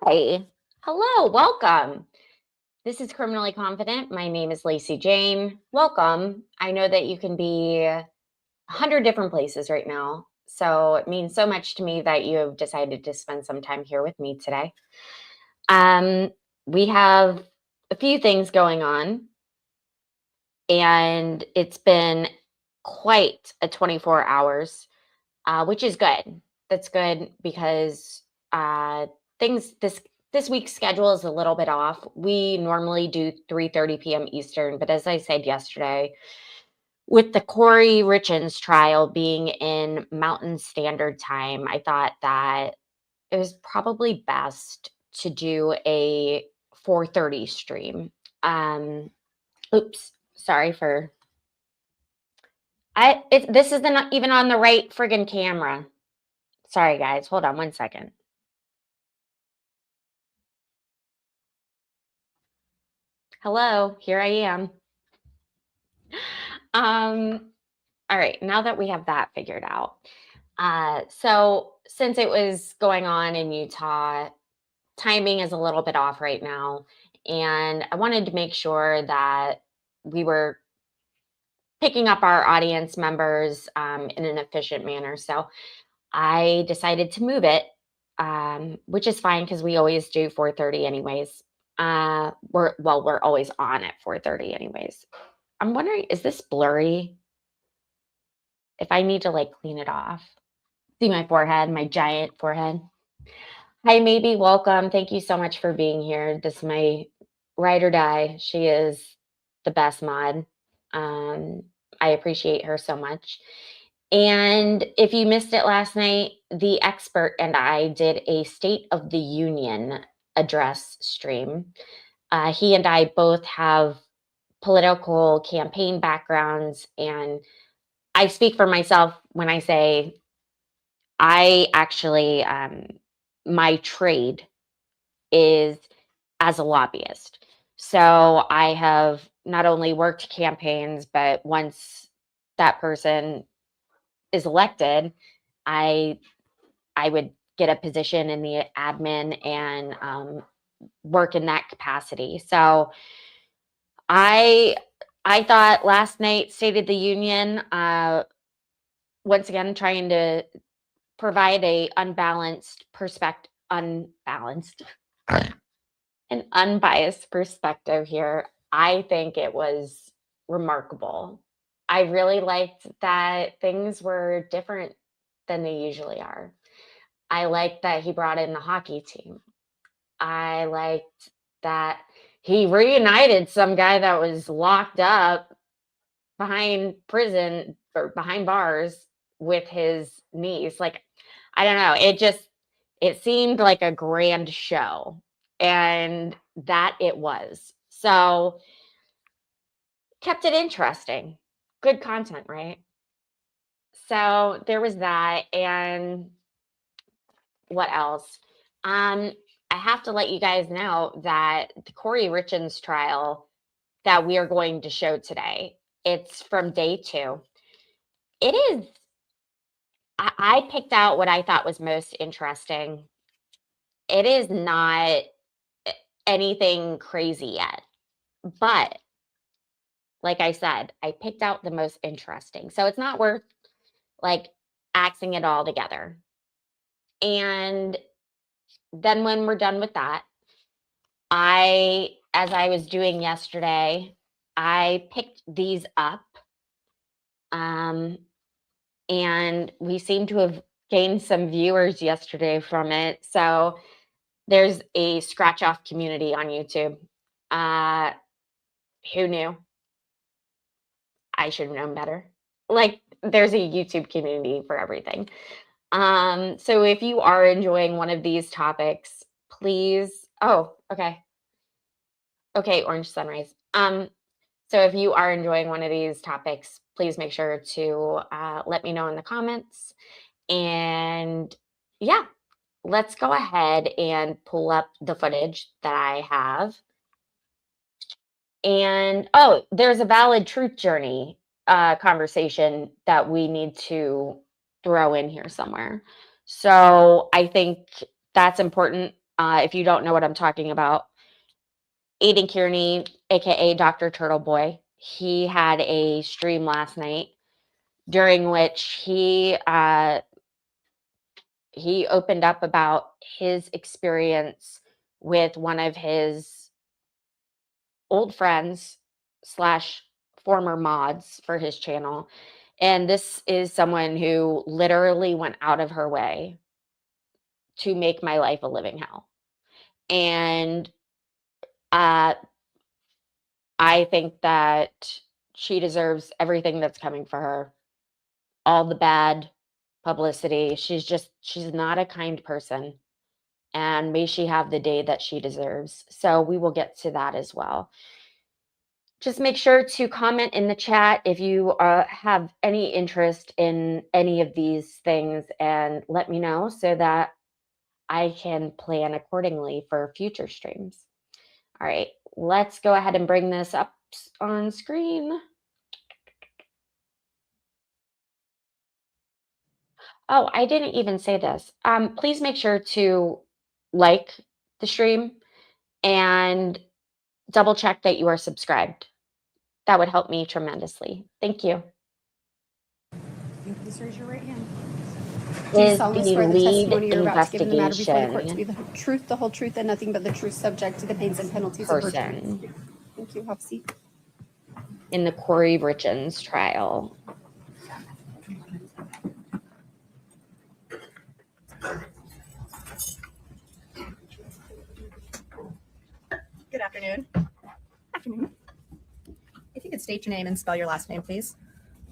Hi. Hello, welcome. This is Criminally Confident. My name is Lacey Jane. Welcome. I know that you can be 100 different places right now. So it means so much to me that you have decided to spend some time here with me today. Um, we have a few things going on, and it's been quite a 24 hours, which is good. That's good because things this week's schedule is a little bit off. We normally do 3:30 p.m. Eastern, but as I said yesterday, with the Kouri Richins trial being in Mountain Standard Time, I thought that it was probably best to do a 4:30 stream. Um, oops, sorry for this isn't even on the right friggin' camera. Sorry, guys. Hold on one second. Hello, here I am. All right, now that we have that figured out. So since it was going on in Utah, timing is a little bit off right now. And I wanted to make sure that we were picking up our audience members in an efficient manner. So I decided to move it, which is fine because we always do 4:30 anyways. We're always on at 4:30 anyways. I'm wondering, is this blurry? If I need to like clean it off. See my forehead, my giant forehead. Hi, maybe welcome. Thank you so much for being here. This is my ride or die. She is the best mod. I appreciate her so much. And if you missed it last night, the expert and I did a State of the Union address stream. He and I both have political campaign backgrounds, and I speak for myself when I say I actually, my trade is as a lobbyist. So I have not only worked campaigns, but once that person is elected, I I would get a position in the admin and work in that capacity. So I I thought last night State of the Union, once again trying to provide a unbalanced an unbiased perspective here. I think it was remarkable. I really liked that things were different than they usually are. I liked that he brought in the hockey team. I liked that he reunited some guy that was locked up behind prison or behind bars with his niece. Like, I don't know. It seemed like a grand show, and that it was. So kept it interesting. Good content, right? So there was that. And what else? Um, I have to let you guys know that the Kouri Richins trial that we are going to show today, it's from day 2. It is I picked out what I thought was most interesting. It is not anything crazy yet, but like I said, I picked out the most interesting. So it's not worth like axing it all together. And then when we're done with that, as I was doing yesterday, I picked these up. Um, and we seem to have gained some viewers yesterday from it. So there's a scratch off community on YouTube. Uh, who knew? I should have known better. Like, there's a YouTube community for everything. So if you are enjoying one of these topics, please. Oh, okay. Okay, Orange Sunrise. So if you are enjoying one of these topics, please make sure to let me know in the comments. And yeah, let's go ahead and pull up the footage that I have. And oh, there's a valid truth journey conversation that we need to throw in here somewhere. So I think that's important. If you don't know what I'm talking about, Aiden Kearney, aka Dr. Turtle Boy, he had a stream last night during which he opened up about his experience with one of his old friends slash former mods for his channel. And this is someone who literally went out of her way to make my life a living hell. And I think that she deserves everything that's coming for her, all the bad publicity. She's not a kind person. And may she have the day that she deserves. So we will get to that as well. Just make sure to comment in the chat if you have any interest in any of these things, and let me know so that I can plan accordingly for future streams. All right, let's go ahead and bring this up on screen. Oh, I didn't even say this. Please make sure to like the stream and double check that you are subscribed. That would help me tremendously. Thank you. Please raise your right hand. Is the lead investigation to be the truth, the whole truth, and nothing but the truth, subject to the pains and penalties of perjury. Thank you. Have a seat. In the Kouri Richins trial. Good afternoon. Afternoon. If you could state your name and spell your last name, please.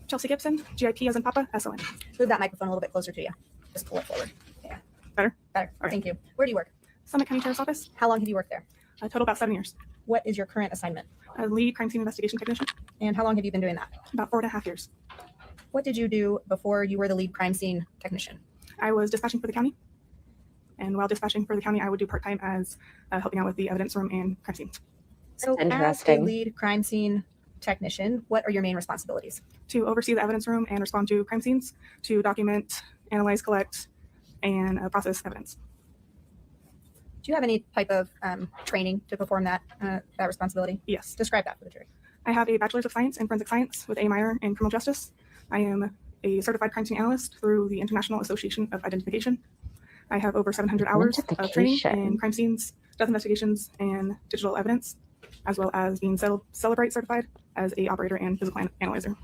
Chelsea Gibson, GIP as in Papa, SON. Move that microphone a little bit closer to you. Just pull it forward. Yeah. Better? Better. Right. Thank you. Where do you work? Summit County Sheriff's Office. How long have you worked there? Total about 7 years. What is your current assignment? Lead crime scene investigation technician. And how long have you been doing that? About 4.5 years. What did you do before you were the lead crime scene technician? I was dispatching for the county. And while dispatching for the county, I would do part-time as helping out with the evidence room and crime scene. So as a lead crime scene technician, what are your main responsibilities? To oversee the evidence room and respond to crime scenes, to document, analyze, collect, and process evidence. Do you have any type of training to perform that responsibility? Yes. Describe that for the jury. I have a Bachelor's of Science in Forensic Science with a minor in Criminal Justice. I am a certified crime scene analyst through the International Association of Identification. I have over 700 hours of training in crime scenes, death investigations, and digital evidence, as well as being Celebrate certified as a operator and physical analyzer.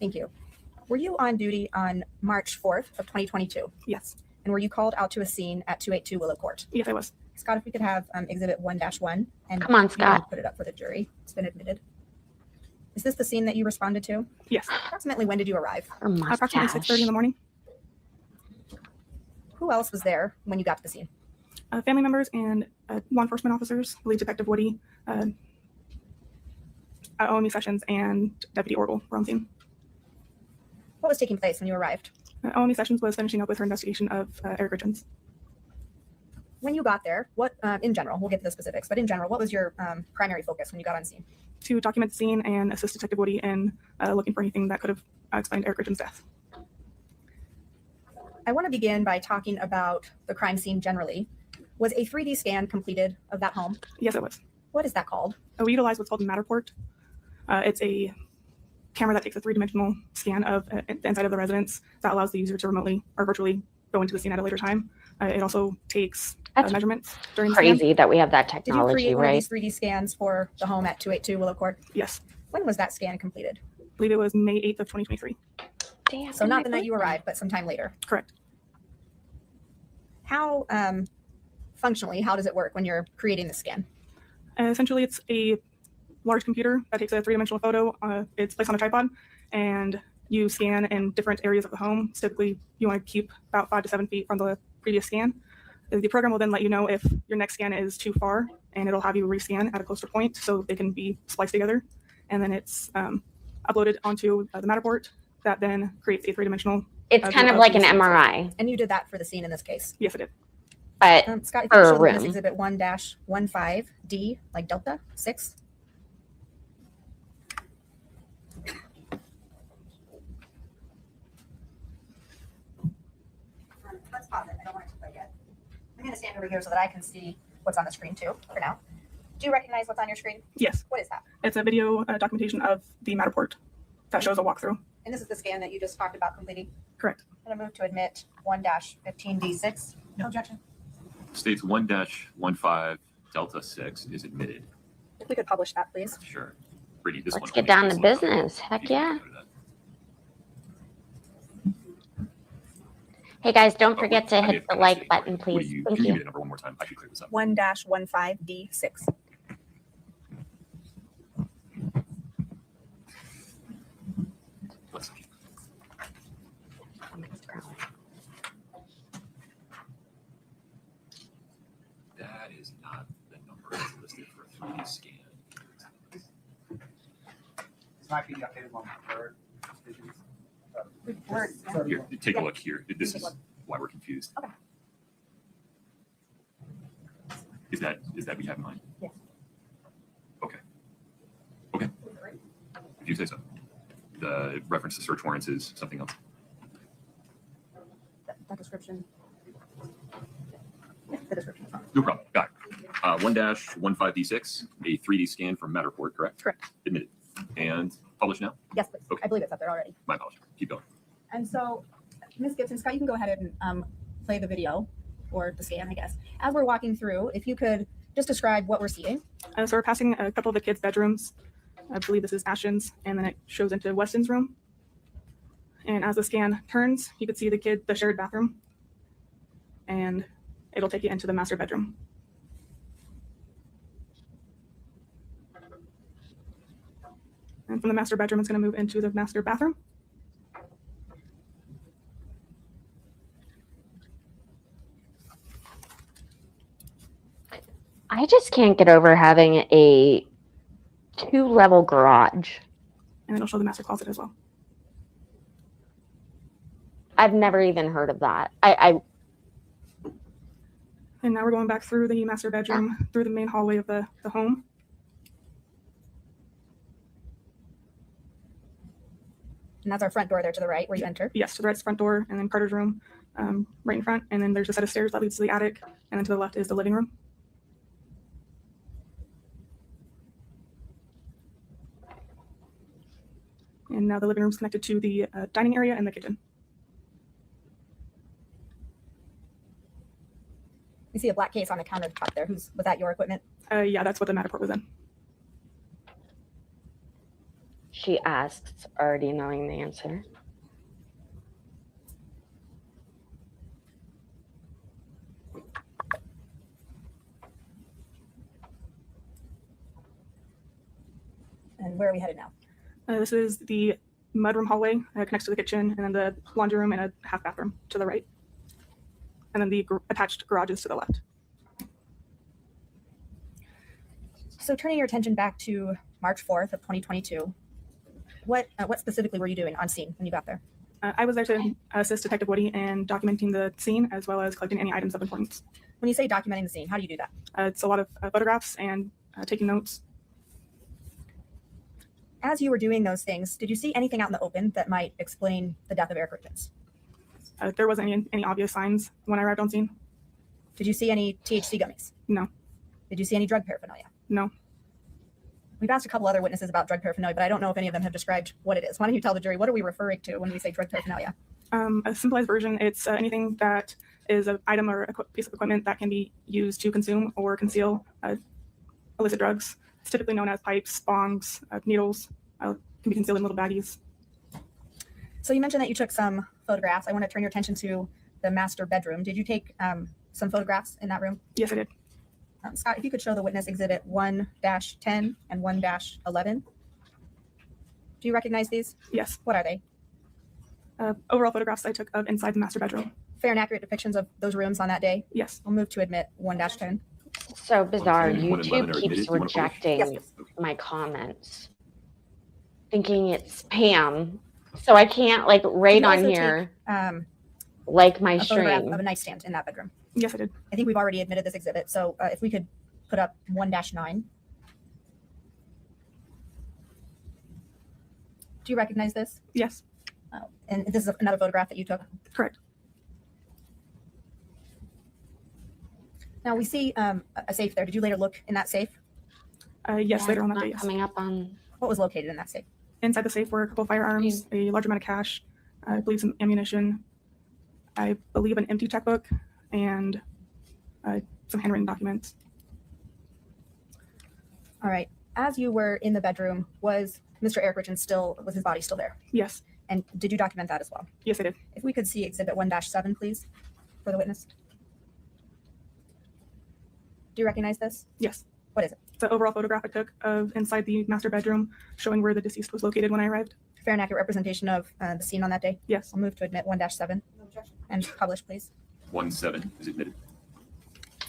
Thank you. Were you on duty on March 4th of 2022? Yes. And were you called out to a scene at 282 Willow Court? Yes, I was. Scott, if we could have Exhibit 1-1. And come on, Scott. Put it up for the jury. It's been admitted. Is this the scene that you responded to? Yes. Approximately when did you arrive? Approximately 6:30 in the morning. Who else was there when you got to the scene? Family members and law enforcement officers, Lead Detective Woody, OME Sessions, and Deputy Orville were on scene. What was taking place when you arrived? OME Sessions was finishing up with her investigation of Eric Richins. When you got there, what, in general, we'll get to the specifics, but in general, what was your primary focus when you got on scene? To document the scene and assist Detective Woody in looking for anything that could have explained Eric Richins' death. I want to begin by talking about the crime scene generally. Was a 3D scan completed of that home? Yes, it was. What is that called? We utilize what's called a Matterport. It's a camera that takes a three-dimensional scan of the inside of the residence that allows the user to remotely or virtually go into the scene at a later time. It also takes measurements during the scan. Crazy that we have that technology, Did you create right? one of these 3D scans for the home at 282 Willow Court? Yes. When was that scan completed? I believe it was May 8th of 2023. Damn, So not the night you arrived, but sometime later. Correct. How functionally, how does it work when you're creating the scan? Essentially, it's a large computer that takes a three-dimensional photo. It's placed on a tripod, and you scan in different areas of the home. Typically, you want to keep about 5 to 7 feet from the previous scan. The program will then let you know if your next scan is too far, and it'll have you rescan at a closer point so they can be spliced together. And then it's uploaded onto the Matterport that then creates a three-dimensional. It's kind of like an MRI. And you did that for the scene in this case? Yes, I did. But Scott, if you for a show this room. Exhibit 1-15D, like Delta 6. Let's pause it. I don't want it to play yet. I'm going to stand over here so that I can see what's on the screen too, for now. Do you recognize what's on your screen? Yes. What is that? It's a video documentation of the Matterport that shows a walkthrough. And this is the scan that you just talked about completing? Correct. I'm going to move to admit 1-15D6. No objection. States 1-15 Delta 6 is admitted. If we could publish that, please. Sure. Pretty. This Let's one get only down takes to one business. hour. Heck You can yeah. go to that. Hey guys, don't Oh, forget to I may hit have the got like it. button, What do please. you, Thank can you give me you. the number one more time? I should clear this up. 1-15D6. Let's see. That is not the number that's listed for a 3D scan. This might be the updated one for visions. Here, take Yeah. a look here. This Take a is why we're confused. Okay. Is that what you have in mind? Yes. Okay. Okay. If you say so. The reference to search warrants is something else. That description. Yeah, the description is wrong. No problem. Got it. 1-15D6, a 3D scan from Matterport, correct? Correct. Admitted. And published now? Yes, please. Okay. I believe it's up there already. My apologies. Keep going. And so, Ms. Gibson, Scott, you can go ahead and play the video or the scan, I guess. As we're walking through, if you could just describe what we're seeing. So we're passing a couple of the kids' bedrooms. I believe this is Ashton's, and then it shows into Weston's room. And as the scan turns, you can see the shared bathroom, and it'll take you into the master bedroom. And from the master bedroom, it's going to move into the master bathroom. I just can't get over having a 2-level garage. And it'll show the master closet as well. I've never even heard of that. And now we're going back through the master bedroom, through the main hallway of the home. And that's our front door there to the right where you enter. Yes, to the right's front door, and then Carter's room right in front. And then there's a set of stairs that leads to the attic. And then to the left is the living room. And now the living room's connected to the dining area and the kitchen. You see a black case on the countertop there. Was that your equipment? Yeah, that's what the Matterport was in. She asks, already knowing the answer. And where are we headed now? This is the mudroom hallway connects to the kitchen, and then the laundry room and a half bathroom to the right. And then the attached garages to the left. So turning your attention back to March 4th of 2022, what specifically were you doing on scene when you got there? I was there to assist Detective Woody in documenting the scene as well as collecting any items of importance. When you say documenting the scene, how do you do that? It's a lot of photographs and taking notes. As you were doing those things, did you see anything out in the open that might explain the death of Eric Richins? There wasn't any obvious signs when I arrived on scene. Did you see any THC gummies? No. Did you see any drug paraphernalia? No. We've asked a couple other witnesses about drug paraphernalia, but I don't know if any of them have described what it is. Why don't you tell the jury, what are we referring to when we say drug paraphernalia? A simplified version, it's anything that is an item or a piece of equipment that can be used to consume or conceal illicit drugs. It's typically known as pipes, bongs, needles, can be concealed in little baggies. So you mentioned that you took some photographs. I want to turn your attention to the master bedroom. Did you take some photographs in that room? Yes, I did. Scott, if you could show the witness exhibit 1-10 and 1-11. Do you recognize these? Yes. What are they? Overall photographs I took of inside the master bedroom. Fair and accurate depictions of those rooms on that day? Yes. I'll move to admit 1-10. So bizarre. 1-10 and 1-11 YouTube are admitted. keeps Do you wanna publish? rejecting Yes, yes. my comments, thinking it's spam. So I can't like right You on also here, take, like my a photograph stream. of a nightstand in that bedroom. Yes, I did. I think we've already admitted this exhibit. So if we could put up 1-9. Do you recognize this? Yes. And this is another photograph that you took. Correct. Now we see a safe there. Did you later look in that safe? Yes, Yeah, later on that not day, yes. coming up on. What was located in that safe? Inside the safe were a couple firearms, a large amount of cash, I believe some ammunition, I believe an empty checkbook, and some handwritten documents. All right. As you were in the bedroom, was Mr. Eric Richins was his body still there? Yes, And did you document that as well? yes, I did. If we could see Exhibit 1-7, please, for the witness. Do you recognize this? Yes. What is it? It's an overall photograph I took of inside the master bedroom showing where the deceased was located when I arrived. Fair and accurate representation of the scene on that day? Yes. I'll move to admit 1-7 and publish, please. 1-7 is admitted.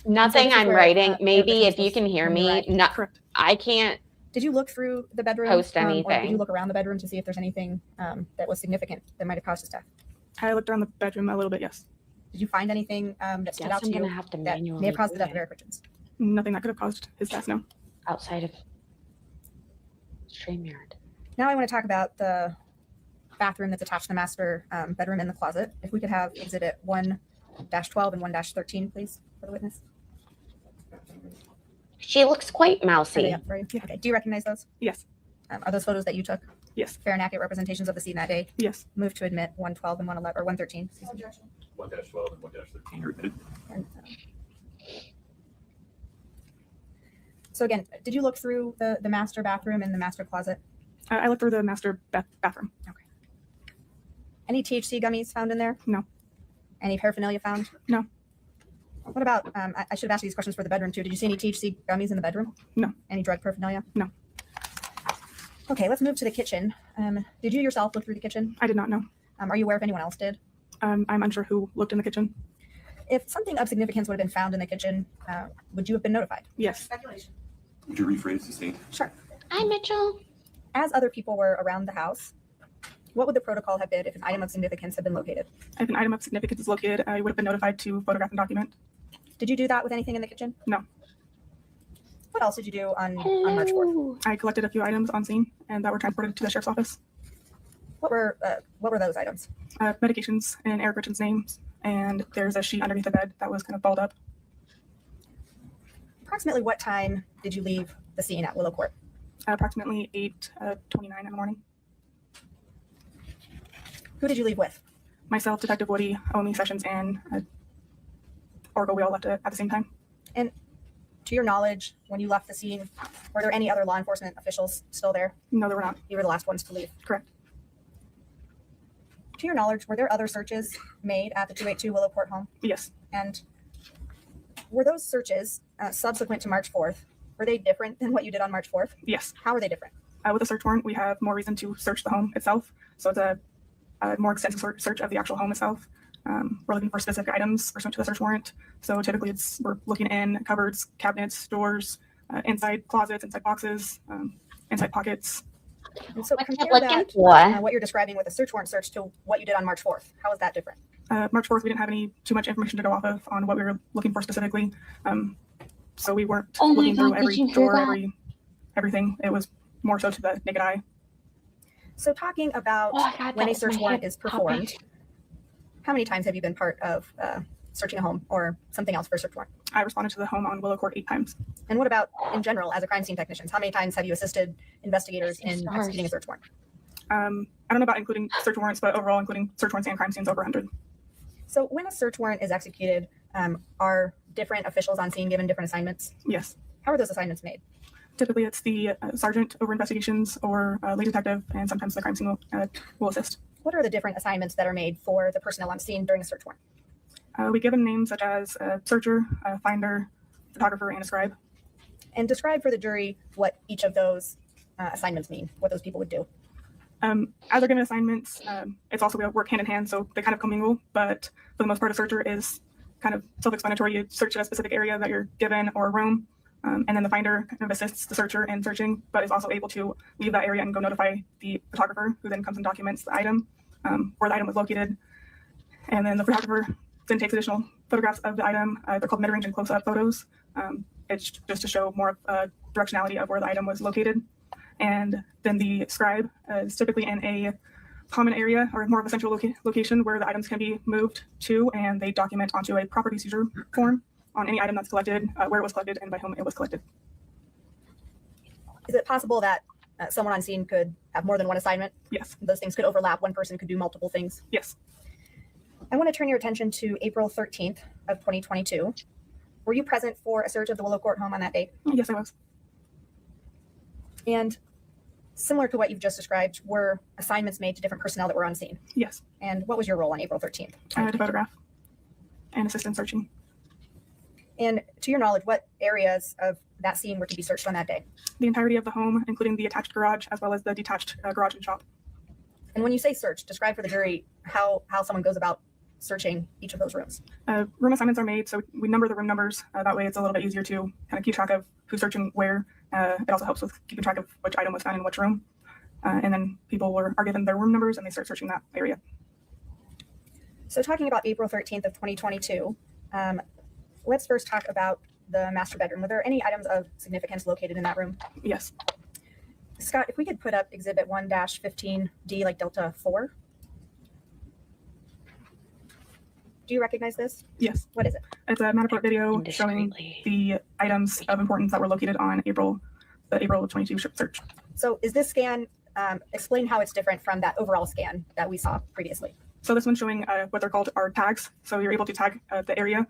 Nothing this is I'm where, writing. Eric Maybe Richins if you was can hear when you me, arrived. no, Correct. I can't. Did you look through the bedroom? Post Or did you anything. look around the bedroom to see if there's anything that was significant that might have caused his death? I looked around the bedroom a little bit, yes. Did you find anything that stood Guess out to I'm you gonna have to that manually may have caused the do death of it Eric Richins? Nothing that could have caused his death, no. outside of StreamYard. Now I want to talk about the bathroom that's attached to the master bedroom in the closet. If we could have Exhibit 1-12 and 1-13, please, for the witness. She looks quite Are they mousy. up for you? Yeah. Okay. Do you recognize those? Yes, Are those photos that you took? yes, Fair and accurate representations of the scene that day? yes. Move to admit 1-12 and 1-11 or 1-13. 1-12 and 1-13 are admitted. So again, did you look through the master bathroom and the master closet? I looked through the master bathroom. Any THC gummies found in there? No. Any paraphernalia found? No. What about, I should have asked you these questions for the bedroom too. Did you see any THC gummies in the bedroom? No. Any drug paraphernalia? No. Okay, let's move to the kitchen. Did you yourself look through the kitchen? I did not know. Are you aware if anyone else did? I'm unsure who looked in the kitchen. If something of significance would have been found in the kitchen, would you have been notified? Yes. Speculation. Would you rephrase the statement? Sure. Hi, Mitchell. As other people were around the house, what would the protocol have been if an item of significance had been located? If an item of significance is located, I would have been notified to photograph and document. Did you do that with anything in the kitchen? No. What else did you do on March 4th? Hello. I collected a few items on scene and that were transported to the sheriff's office. What were those items? Medications in Eric Richins' names, and there's a sheet underneath the bed that was kind of balled up. Approximately what time did you leave the scene at Willow Court? Approximately 8:29 in the morning. Who did you leave with? Myself, Detective Woody, Omi Sessions, and Oracle, we all left at the same time. To your knowledge, when you left the scene, were there any other law enforcement officials still there? No, there were not. You were the last ones to leave. Correct. To your knowledge, were there other searches made at the 282 Willow Court home? Yes. And were those searches subsequent to March 4th? Were they different than what you did on March 4th? Yes. How were they different? With a search warrant, we have more reason to search the home itself. So it's a more extensive search of the actual home itself. We're looking for specific items pursuant to the search warrant. So typically we're looking in cupboards, cabinets, doors, inside closets, inside boxes, inside pockets. And so What you compare looking that, for? what you're describing with a search warrant search to what you did on March 4th. How is that different? March 4th, we didn't have too much information to go off of on what we were looking for specifically. So we weren't Oh my looking through God, did every you hear drawer, that? everything. It was more so to the naked eye. So talking about Oh, God, when that a was search my warrant hip is performed, popping. how many times have you been part of searching a home or something else for a search warrant? I responded to the home on Willow Court 8 times. And what about in general as a crime scene technician? How many times have you assisted investigators I see in stars. executing a search warrant? I don't know about including search warrants, but overall including search warrants and crime scenes over 100. So when a search warrant is executed, are different officials on scene given different assignments? Yes. How are those assignments made? Typically it's the sergeant over investigations or lead detective, and sometimes the crime scene will assist. What are the different assignments that are made for the personnel on scene during a search warrant? We give them names such as searcher, finder, photographer, and a scribe. And describe for the jury what each of those assignments mean, what those people would do. As they're given assignments, it's also we work hand in hand, so they kind of commingle, but for the most part, a searcher is kind of self-explanatory. You search a specific area that you're given or a room, and then the finder kind of assists the searcher in searching, but is also able to leave that area and go notify the photographer, who then comes and documents the item, where the item was located. And then the photographer then takes additional photographs of the item. They're called mid-range and close-up photos. It's just to show more directionality of where the item was located. And then the scribe is typically in a common area or more of a central location where the items can be moved to, and they document onto a property seizure form. on any item that's collected, where it was collected, and by whom it was collected. Is it possible that someone on scene could have more than one assignment? Yes. Those things could overlap. One person could do multiple things. Yes. I want to turn your attention to April 13th of 2022. Were you present for a search of the Willow Court home on that date? Yes, I was. And similar to what you've just described, were assignments made to different personnel that were on scene? Yes. And what was your role on April 13th? To photograph and assistant searching. And to your knowledge, what areas of that scene were to be searched on that day? The entirety of the home, including the attached garage, as well as the detached garage and shop. And when you say search, describe for the jury how someone goes about searching each of those rooms. Room assignments are made, so we number the room numbers. That way it's a little bit easier to kind of keep track of who's searching where. It also helps with keeping track of which item was found in which room. And then people are given their room numbers and they start searching that area. So talking about April 13th of 2022, let's first talk about the master bedroom. Were there any items of significance located in that room? Yes. Scott, if we could put up exhibit 1-15D, like Delta 4. Do you recognize this? Yes. What is it? It's a Matterport video showing the items of importance that were located on the April 22 search. So is this scan, explain how it's different from that overall scan that we saw previously? So this one's showing what they're called are tags. So you're able to tag the area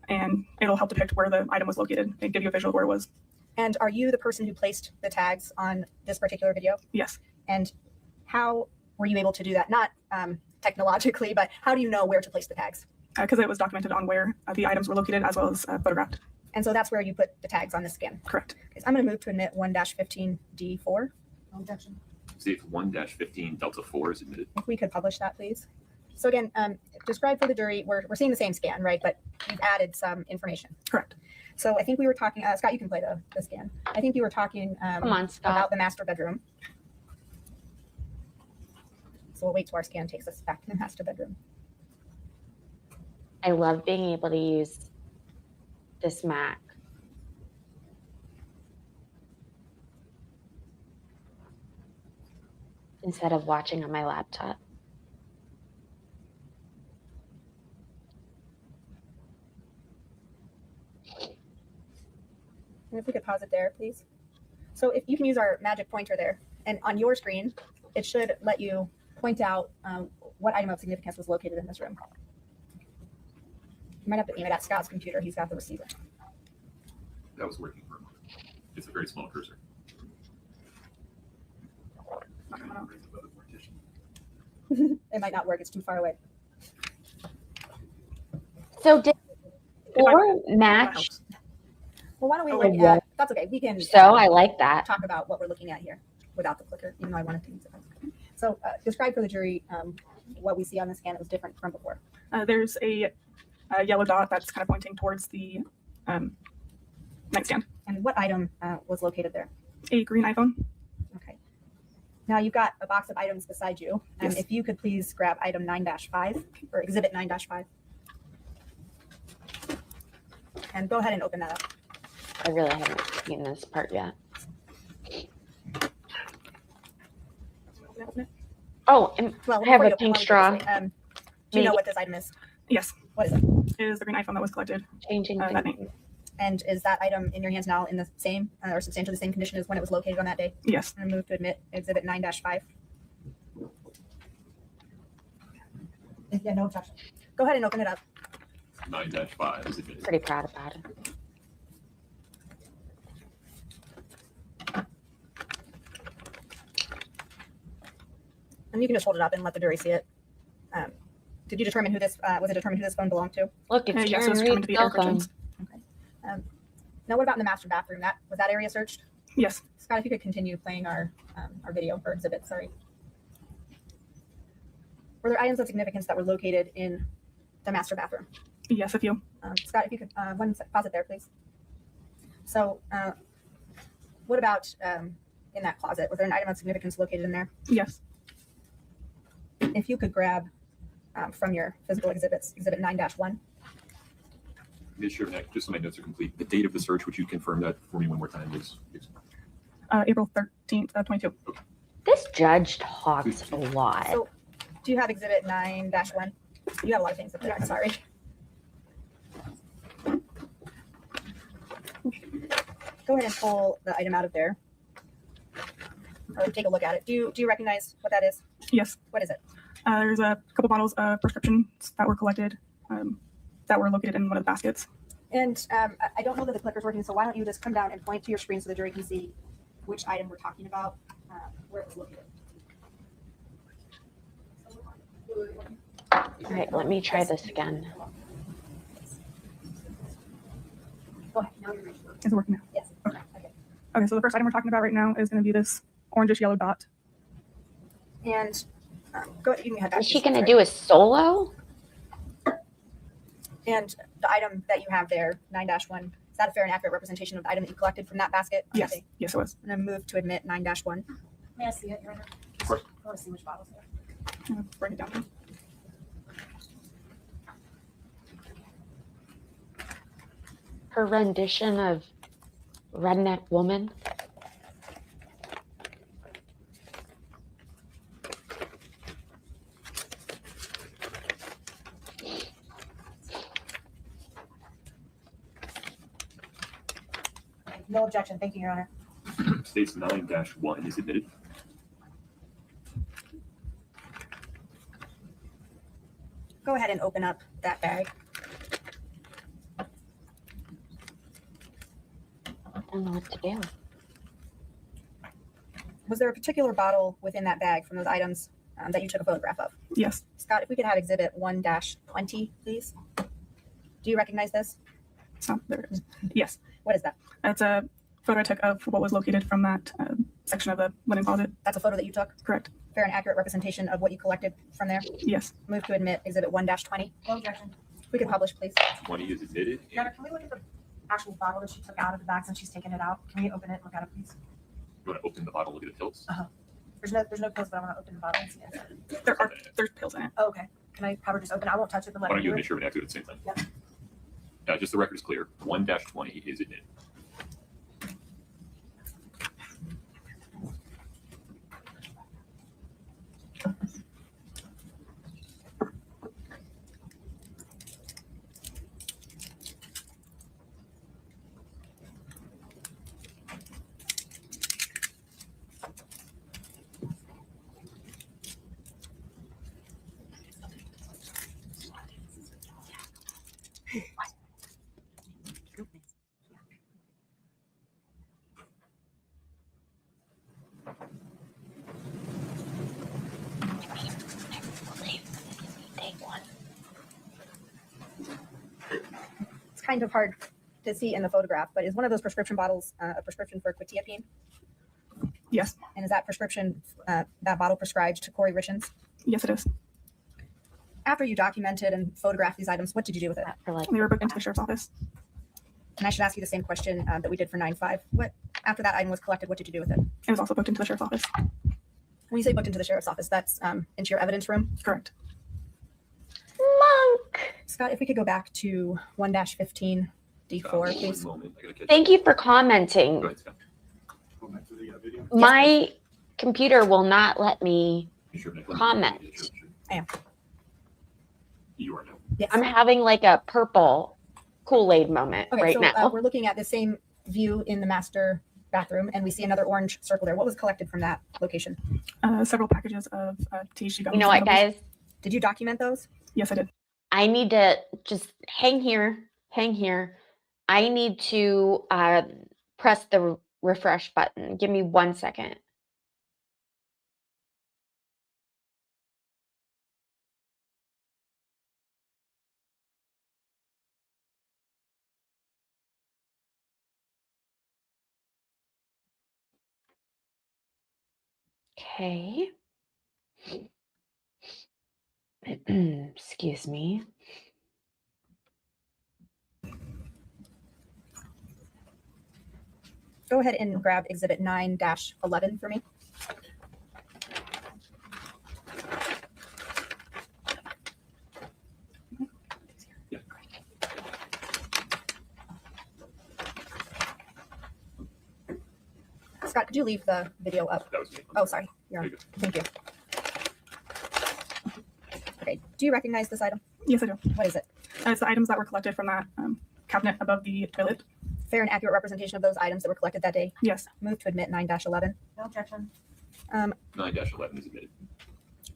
and it'll help depict where the item was located and give you a visual of where it was. And are you the person who placed the tags on this particular video? Yes. And how were you able to do that? Not technologically, but how do you know where to place the tags? Because it was documented on where the items were located as well as photographed. And so that's where you put the tags on this scan. Correct. Okay, so I'm going to move to admit 1-15D4. No objection. See if 1-15 Delta 4 is admitted. If we could publish that, please. So again, describe for the jury, we're seeing the same scan, right? But you've added some information. Correct. So I think we were talking, Scott, you can play the scan. I think you were talking Come on, Scott. about the master bedroom. So we'll wait till our scan takes us back to the master bedroom. I love being able to use this Mac. Instead of watching on my laptop. And if we could pause it there, please. So if you can use our magic pointer there, and on your screen, it should let you point out what item of significance was located in this room. You might have to aim it at Scott's computer. He's got the receiver. That was working for a moment. It's a very small cursor. It might not work. It's too far away. So did If I- 4 match? Well, why don't we Oh, look yeah. at, that's okay. We can So I like that. talk about what we're looking at here without the clicker, even though I wanted to use it. So describe for the jury what we see on the scan that was different from before. There's a yellow dot that's kind of pointing towards the nightstand. And what item was located there? A green iPhone. Okay. Now you've got a box of items beside you. Yes. If you could please grab item 9-5 or exhibit 9-5. And go ahead and open that up. I really haven't seen this part yet. Oh, and Well, I have before a you- pink before you straw. do this, do you know what this item is? Yes, What is it? it is the green iPhone that was collected. Changing that things. name. And is that item in your hands now in the same or substantially the same condition as when it was located on that day? Yes. I'm going to move to admit exhibit 9-5. Yeah, no objection. Go ahead and open it up. 9-5 is admitted. Pretty proud about it. And you can just hold it up and let the jury see it. Did you determine who this, was it determined who this phone belonged to? Look, it's Yes, it was Karen determined to Reed's be cell Eric phone. Richins. Now, what about in the master bathroom? Was that area searched? Yes. Scott, if you could continue playing our video or exhibit, sorry. Were there items of significance that were located in the master bathroom? Yes, a few. Scott, if you could, pause it there, please. So what about in that closet? Was there an item of significance located in there? Yes. If you could grab from your physical exhibits, exhibit 9-1. Ms. Shermack, just so my notes are complete, the date of the search, would you confirm that for me one more time, is April 13th, 22. This judge talks a lot. So do you have exhibit 9-1? You have a lot of things up there, I'm sorry. Go ahead and pull the item out of there, or take a look at it. Do you recognize what that is? Yes. What is it? There's a couple bottles of prescriptions that were collected that were located in one of the baskets. And I don't know that the clicker's working, so why don't you just come down and point to your screen so the jury can see which item we're talking about, where it was located. All right, let me try this again. Go ahead. Now you're ready. Is it working now? Yes. Okay. Okay. Okay, so the first item we're talking about right now is going to be this orangish yellow dot. And go ahead. You can head back. Is she going to do a solo? And the item that you have there, 9-1, is that a fair and accurate representation of the item that you collected from that basket? Yes. Okay. Yes, it was. I'm going to move to admit 9-1. May I see it, Your Honor? Of course. I want to see which bottles there. Bring it down. Her rendition of Redneck Woman. No objection. Thank you, Your Honor. States 9-1 is admitted. Go ahead and open up that bag. I don't know what to do. Was there a particular bottle within that bag from those items that you took a photograph of? Yes. Scott, if we could have exhibit 1-20, please. Do you recognize this? So there it is. Yes. What is that? That's a photo I took of what was located from that section of the linen closet. That's a photo that you took? Correct. Fair and accurate representation of what you collected from there? Yes. Move to admit exhibit 1-20. No objection. If we could publish, please. 20 is admitted. Your Honor, can we look at the actual bottle that she took out of the bag since she's taken it out? Can we open it and look at it, please? You want to open the bottle, look at the pills? There's no pills, but I want to open the bottle and see it. There's pills in it. Oh, okay. Can I have her just open it? I won't touch it, but Why let don't her you do make it. sure we have to do it at the same time? Yeah. Just the record is clear. 1-20 is admitted. Take one. It's kind of hard to see in the photograph, but is one of those prescription bottles a prescription for quetiapine? Yes. And is that prescription, that bottle prescribed to Kouri Richins? Yes, it is. After you documented and photographed these items, what did you do with it? For like, They were booked into the sheriff's office. And I should ask you the same question that we did for 9-5. What, after that item was collected, what did you do with it? It was also booked into the sheriff's office. When you say booked into the sheriff's office, that's into your evidence room? Correct. Monk. Scott, if we could go back to 1-15 D4, One please. moment. I gotta catch Thank you for commenting. Go ahead, Scott. Go back to the video. My computer will not let me. You sure? Comment. Sure. I am. You are now. Yes. I'm having like a purple Kool-Aid moment Okay, right so now. we're looking at the same view in the master bathroom, and we see another orange circle there. What was collected from that location? Several packages of THC gummies. You know what, guys? Did you document those? Yes, I did. I need to just hang here. Hang here. I need to press the refresh button. Give me 1 second. Okay. Excuse me. Go ahead and grab exhibit 9-11 for me. Scott, could you leave the video up? That was me. Oh, sorry. You're There on. you go. Thank you. Okay. Do you recognize this item? Yes, I do. What is it? It's the items that were collected from that cabinet above the toilet. fair and accurate representation of those items that were collected that day. Yes. Move to admit 9-11. No objection. 9-11 is admitted.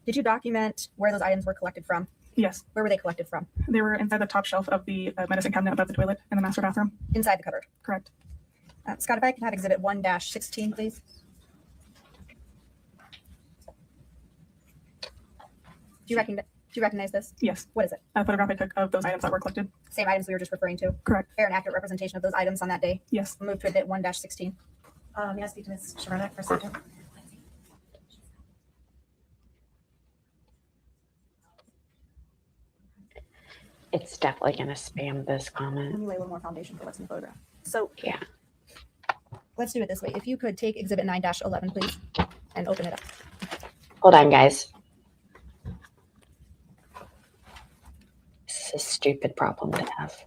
Did you document where those items were collected from? Yes. Where were they collected from? They were inside the top shelf of the medicine cabinet above the toilet in the master bathroom. Inside the cupboard. Correct. Scott, if I could have exhibit 1-16, please. Do you recognize this? Yes. What is it? A photographic of those items that were collected. Same items we were just referring to. Correct. Fair and accurate representation of those items on that day. Yes. Move to admit 1-16. May I speak to Ms. Shavernick for a second? It's definitely going to spam this Let comment. me lay a little more foundation for what's in the photograph. So Yeah. let's do it this way. If you could take exhibit 9-11, please, and open it up. Hold on, guys. This is a stupid problem to have.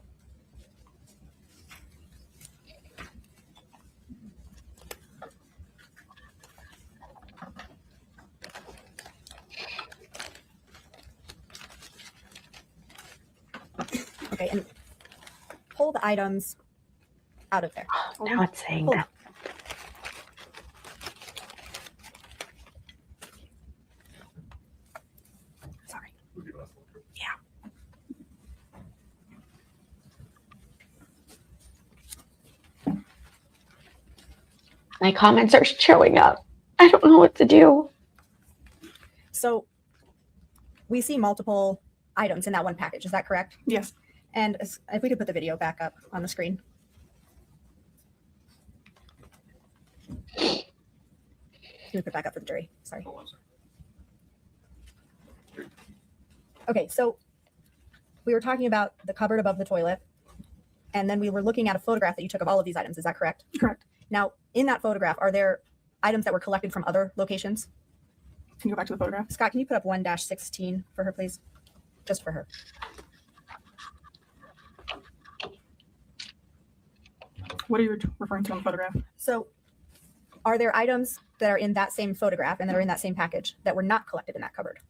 Okay, and pull the items out of there. Now it's saying Hold that. Sorry. My comments are showing up. I don't know what to do. So we see multiple items in that one package. Is that correct? Yes. And if we could put the video back up on the screen. Can we put it back up for the jury? Sorry. Oh, I'm sorry. Okay, so we were talking about the cupboard above the toilet, and then we were looking at a photograph that you took of all of these items. Is that correct? Correct. Now, in that photograph, are there items that were collected from other locations? Can you go back to the photograph? Scott, can you put up 1-16 for her, please? Just for her. What are you referring to on the photograph? So are there items that are in that same photograph and that are in that same package that were not collected in that cupboard?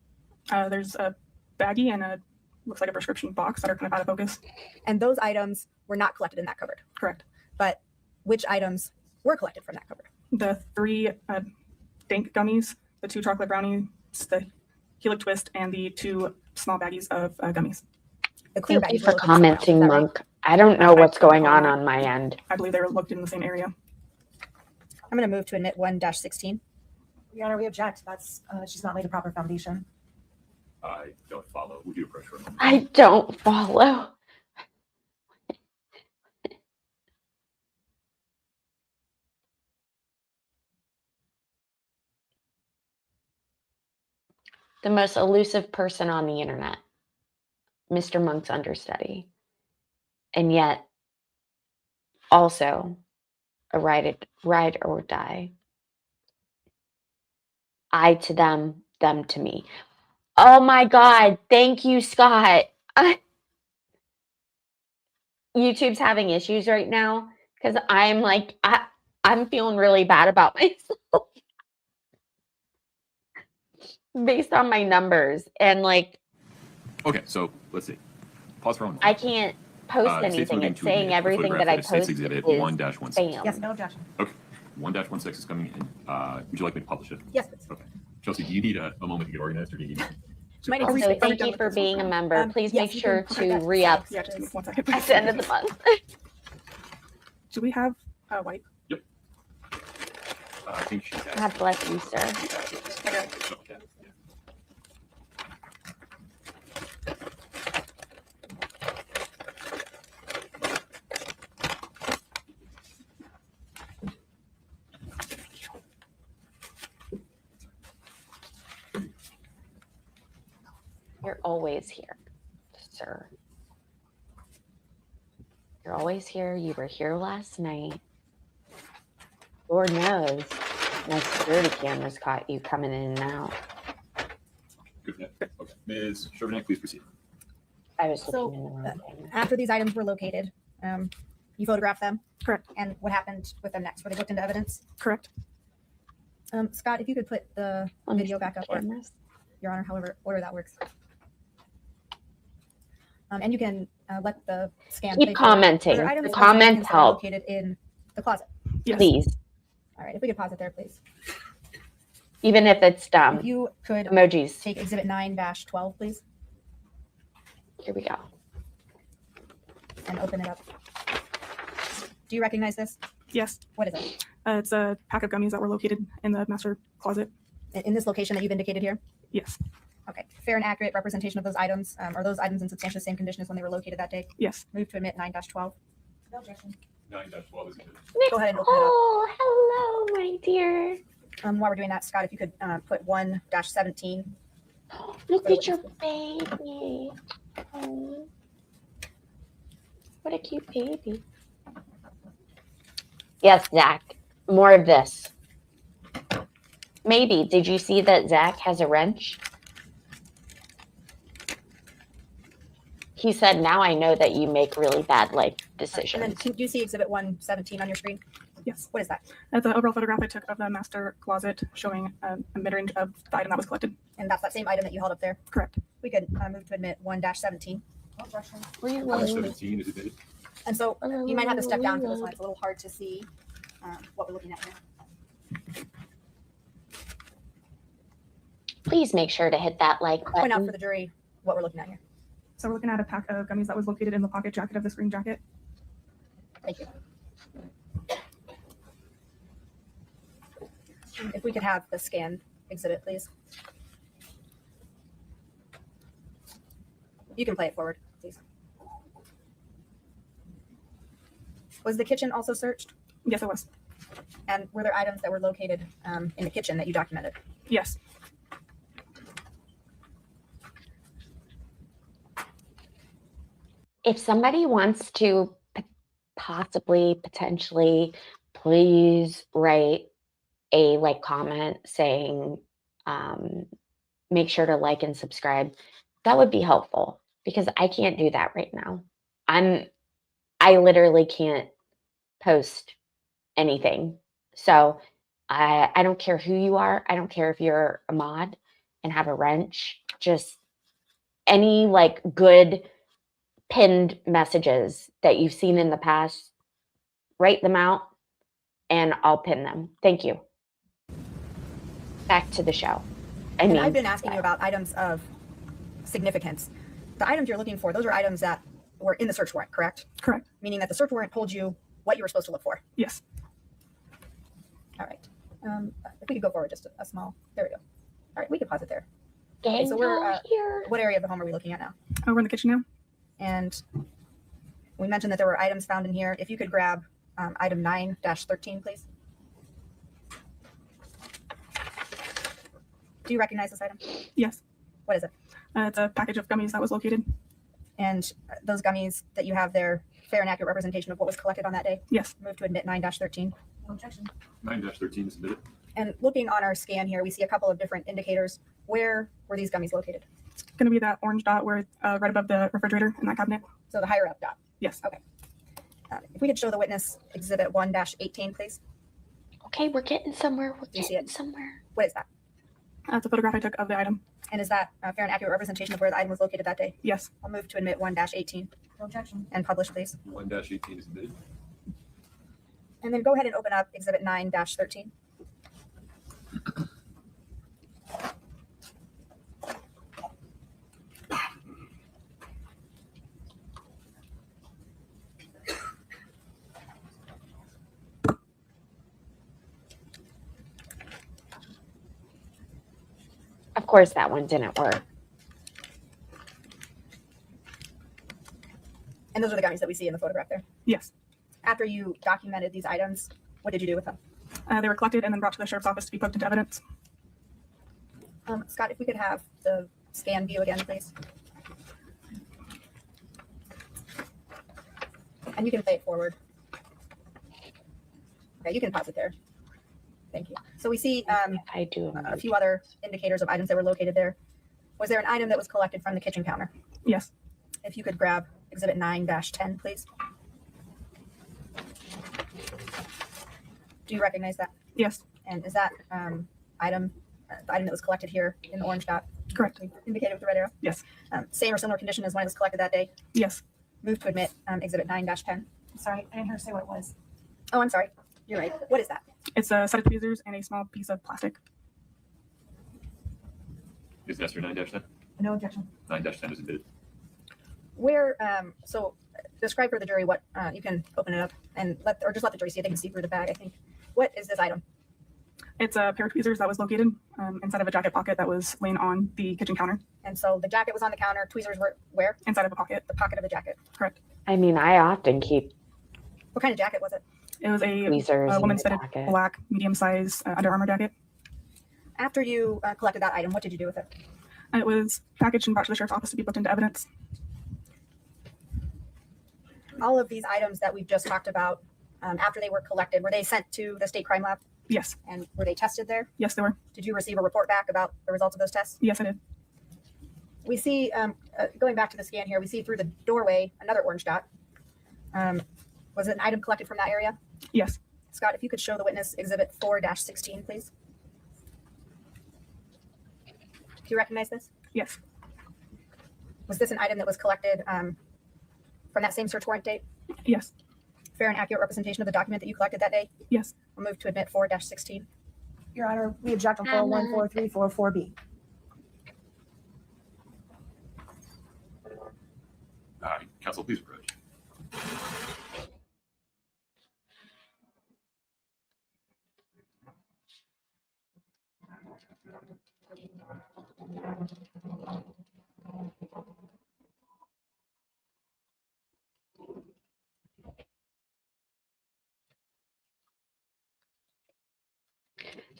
There's a baggie and a looks like a prescription box that are kind of out of focus. And those items were not collected in that cupboard. Correct. But which items were collected from that cupboard? The 3 dank gummies, the 2 chocolate brownies, the Helix Twist, and the 2 small baggies of gummies. The clear Thank you baggies for were located somewhere else, commenting, is that right? Monk. I don't know what's going on my end. I believe they were looked in the same area. I'm going to move to admit 1-16. Your Honor, we object. That's, she's not laid a proper foundation. I don't follow. Would you approach her? I don't follow. The most elusive person on the internet, Mr. Monk's understudy, and yet also a ride or die. I to them, them to me. Oh my God. Thank you, Scott. YouTube's having issues right now because I'm like, I'm feeling really bad about myself based on my numbers. And like, Okay, so let's see. Pause for a moment. I can't post State's anything. moving It's to saying admit the everything that I photograph State's post is exhibit 1-16. spam. Yes, no objection. 1-16 is coming in. Would you like me to publish it? Yes, please. Okay. Chelsea, do you need a moment to get organized, or do you need? Might need Are we So space. thank you for being a member. Please yes, make you sure can put to that re-up Yeah, just give me 1 second. at the end of the month. Do we have a white? I think she has. God bless you, sir. Okay. You're always here, sir. You're always here. You were here last night. Lord knows my security cameras caught you coming in and out. Good. Yeah. Okay. Ms. Chauvenet, please proceed. I was So, looking in the wrong camera. After these items were located, you photographed them? Correct. And what happened with them next? Were they looked into evidence? Correct. Scott, if you could put the Let me video see back the up, or cameras. Your Honor, however order that works. And you can let the scan Keep play forward. commenting. Are there The items of comments significance that are help. located in the closet? Yes. Please, All right, if we could pause it there, please. even if it's If dumb. you could Emojis. take exhibit 9-12, please, Here we go. and open it up. Do you recognize this? Yes. What is it? It's a pack of gummies that were located in the master closet. In this location that you've indicated here? Yes. Okay. Fair and accurate representation of those items. Are those items in substantially the same condition as when they were located that day? Yes. Move to admit 9-12. No objection. 9-12 is good. Go ahead and open it up. Oh, hello, my dear. While we're doing that, Scott, if you could put 1-17. Look at your baby. Oh, what a cute baby. Yes, Zach. More of this. Maybe. Did you see that Zach has a wrench? He said, now I know that you make really bad life And then decisions. do you see exhibit 1-17 on your screen? Yes. What is that? That's an overall photograph I took of the master closet showing a mid-range of the item that was collected. And that's that same item that you held up there. Correct. We could move to admit 1-17. No objection. Number 17 is admitted. And so you might have to step down for this one. It's a little hard to see what we're looking at here. Please make sure to hit that like Point out button. for the jury what we're looking at here. So we're looking at a pack of gummies that was located in the pocket jacket of this green jacket. Thank you. If we could have the scan exhibit, please. You can play it forward, please. Was the kitchen also searched? Yes, it was. And were there items that were located in the kitchen that you documented? Yes. If somebody wants to possibly, potentially, please write a comment saying, make sure to like and subscribe. That would be helpful because I can't do that right now. I literally can't post anything. So I don't care who you are. I don't care if you're a mod and have a wrench, just any good pinned messages that you've seen in the past, write them out and I'll pin them. Thank you. Back to the show. And I've been asking you about items of significance. The items you're looking for, those are items that were in the search warrant, correct? Correct. Meaning that the search warrant told you what you were supposed to look for. Yes. All right. If we could go forward just a small, there we go. All right, we can pause it there. Gang so we're, out here. What area of the home are we looking at now? We're in the kitchen now. And we mentioned that there were items found in here. If you could grab item 9-13, please. Do you recognize this item? Yes. What is it? It's a package of gummies that was located. And those gummies that you have there, fair and accurate representation of what was collected on that day? Yes. Move to admit 9-13. No objection. 9-13 is admitted. And looking on our scan here, we see a couple of different indicators. Where were these gummies located? It's going to be that orange dot where right above the refrigerator in that cabinet. So the higher up dot. Yes. If we could show the witness exhibit 1-18, please. Okay, we're getting somewhere. We're You see getting it? somewhere. What is that? That's a photograph I took of the item. And is that a fair and accurate representation of where the item was located that day? Yes. I'll move to admit 1-18 No objection. and publish, please. 1-18 is admitted. And then go ahead and open up exhibit 9-13. Of course, that one didn't work. And those are the gummies that we see in the photograph there. Yes. After you documented these items, what did you do with them? They were collected and then brought to the sheriff's office to be poked into evidence. Scott, if we could have the scan view again, please. And you can play it forward. Okay, you can pause it there. Thank you. So we see If I do a few other indicators of items that were located there. Was there an item that was collected from the kitchen counter? Yes. If you could grab exhibit 9-10, please. Do you recognize that? Yes. And is that item, the item that was collected here in the orange dot? Correct. Indicated with the red arrow? Yes. Same or similar condition as when it was collected that day? Yes. Move to admit Exhibit 9-10. Sorry, I didn't hear her say what it was. Oh, I'm sorry. You're right. What is that? It's a set of tweezers and a small piece of plastic. Is Nestor 9-10? No objection. 9-10 is admitted. Where, so describe for the jury what, you can open it up and just let the jury see it. They can see through the bag, I think. What is this item? It's a pair of tweezers that was located inside of a jacket pocket that was laying on the kitchen counter. And so the jacket was on the counter. Tweezers were where? Inside of a pocket. The pocket of the jacket. Correct. I mean, I often keep What kind of jacket was it? It was a tweezers in woman's my fitted pocket. black, medium-size Under Armour jacket. After you collected that item, what did you do with it? It was packaged and brought to the sheriff's office to be put into evidence. All of these items that we've just talked about, after they were collected, were they sent to the state crime lab Yes. and were they tested there? Yes, they were. Did you receive a report back about the results of those tests? Yes, I did. We see, going back to the scan here, we see through the doorway another orange dot. Was it an item collected from that area? Yes. Scott, if you could show the witness Exhibit 4-16, please. Do you recognize this? Yes. Was this an item that was collected from that same search warrant date? Yes. Fair and accurate representation of the document that you collected that day? Yes. We'll move to admit 4-16. Your Honor, we object on 4143444B. Counsel, please approach.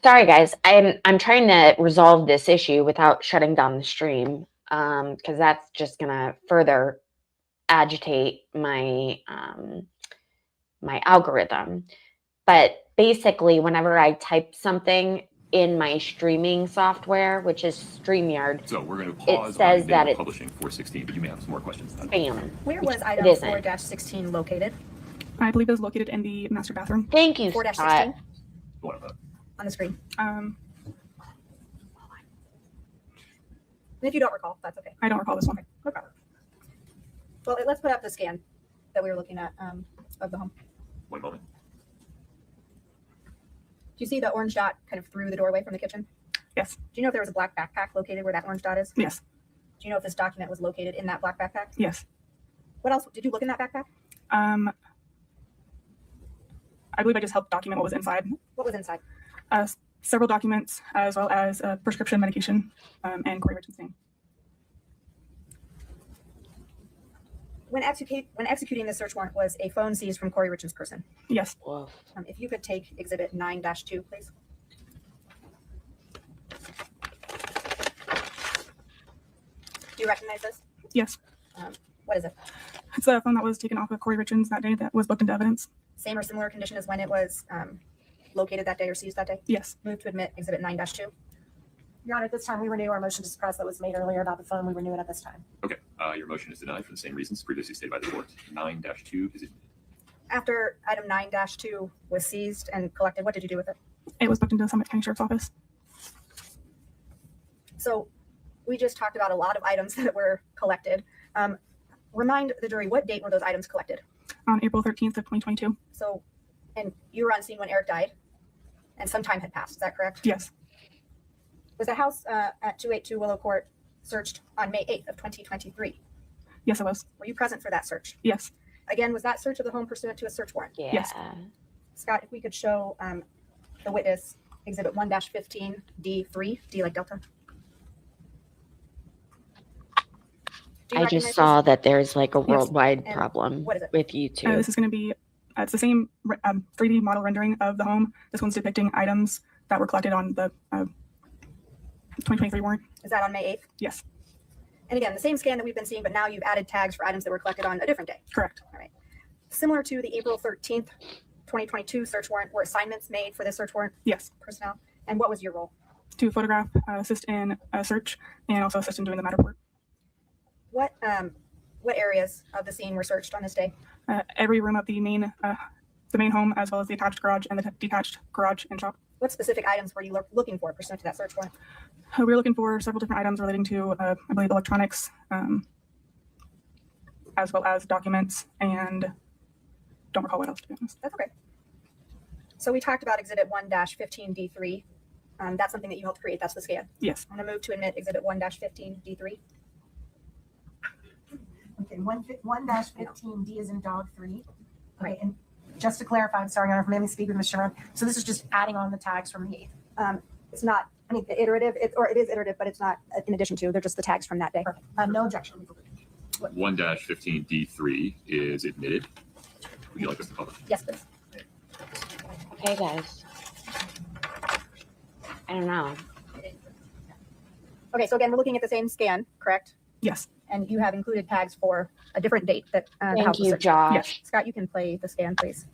Sorry, guys. I'm trying to resolve this issue without shutting down the stream, because that's just gonna further agitate my my algorithm. But basically, whenever I type something in my streaming software, which is StreamYard, So we're going to pause says on that data it's publishing 416, but you may have some more questions. spam. Where which was item it isn't. 4-16 located? I believe it was located in the master bathroom. Thank you, 4-16 Scott. What about? on the screen. Um, And if you don't recall, that's okay. I don't recall this one. No problem. Well, let's put up the scan that we were looking at of the home. One moment. Do you see the orange dot kind of through the doorway from the kitchen? Yes. Do you know if there was a black backpack located where that orange dot is? Yes. Do you know if this document was located in that black backpack? Yes. What else? Did you look in that backpack? I believe I just helped document what was inside. What was inside? Several documents, as well as prescription medication and Kouri Richins' name. When executing the search warrant, was a phone seized from Kouri Richins' person? Yes. Whoa. If you could take Exhibit 9-2, please. Do you recognize this? Yes. What is it? It's a phone that was taken off of Kouri Richins that day that was booked into evidence. Same or similar condition as when it was located that day or seized that day? Yes. Move to admit Exhibit 9-2. Your Honor, at this time, we renew our motion to suppress that was made earlier about the phone. We renew it at this time. Okay. Your motion is denied for the same reasons previously stated by the court. 9-2 is admitted. After item 9-2 was seized and collected, what did you do with it? It was booked into the Summit County Sheriff's Office. So we just talked about a lot of items that were collected. Remind the jury, what date were those items collected? On April 13th of 2022. So, and you were on scene when Eric died, and some time had passed. Is that correct? Yes. Was the house at 282 Willow Court searched on May 8th of 2023? Yes, it was. Were you present for that search? Yes. Again, was that search of the home pursuant to a search warrant? Yeah. Yes. Scott, if we could show the witness Exhibit 1-15 D3, D like Delta. Do you I recognize just saw this? that there's like a Yes. worldwide And problem what is it? with YouTube. This is going to be, it's the same 3D model rendering of the home. This one's depicting items that were collected on the 2023 warrant. Is that on May 8th? Yes. And again, the same scan that we've been seeing, but now you've added tags for items that were collected on a different day. Correct. Similar to the April 13th, 2022 search warrant, were assignments made for this search warrant Yes. personnel? And what was your role? To photograph, assist in a search, and also assist in doing the matter report. What areas of the scene were searched on this day? Every room of the main home, as well as the attached garage and the detached garage and shop. What specific items were you looking for pursuant to that search warrant? We were looking for several different items relating to, I believe, electronics, as well as documents, and don't recall what else, to be honest. That's okay. So we talked about Exhibit 1-15D3. That's something that you helped create. That's the scan. Yes. I'm going to move to admit Exhibit 1-15D3. Okay, 1-15D is in dog 3. Right. Okay, and just to clarify, I'm sorry, I don't know if I'm speaking with Mr. Brown. So this is just adding on the tags from the 8th. It's not, I mean, iterative, it is iterative, but it's not in addition to. They're just the tags from that day. Perfect. No objection. 1-15D3 is admitted. Would you like us to publish? Yes, please. Okay, guys. I don't know. Okay, so again, we're looking at the same scan, correct? Yes. And you have included tags for a different date that the Thank house was you, searched. Josh. Yes. Scott, you can play the scan, please.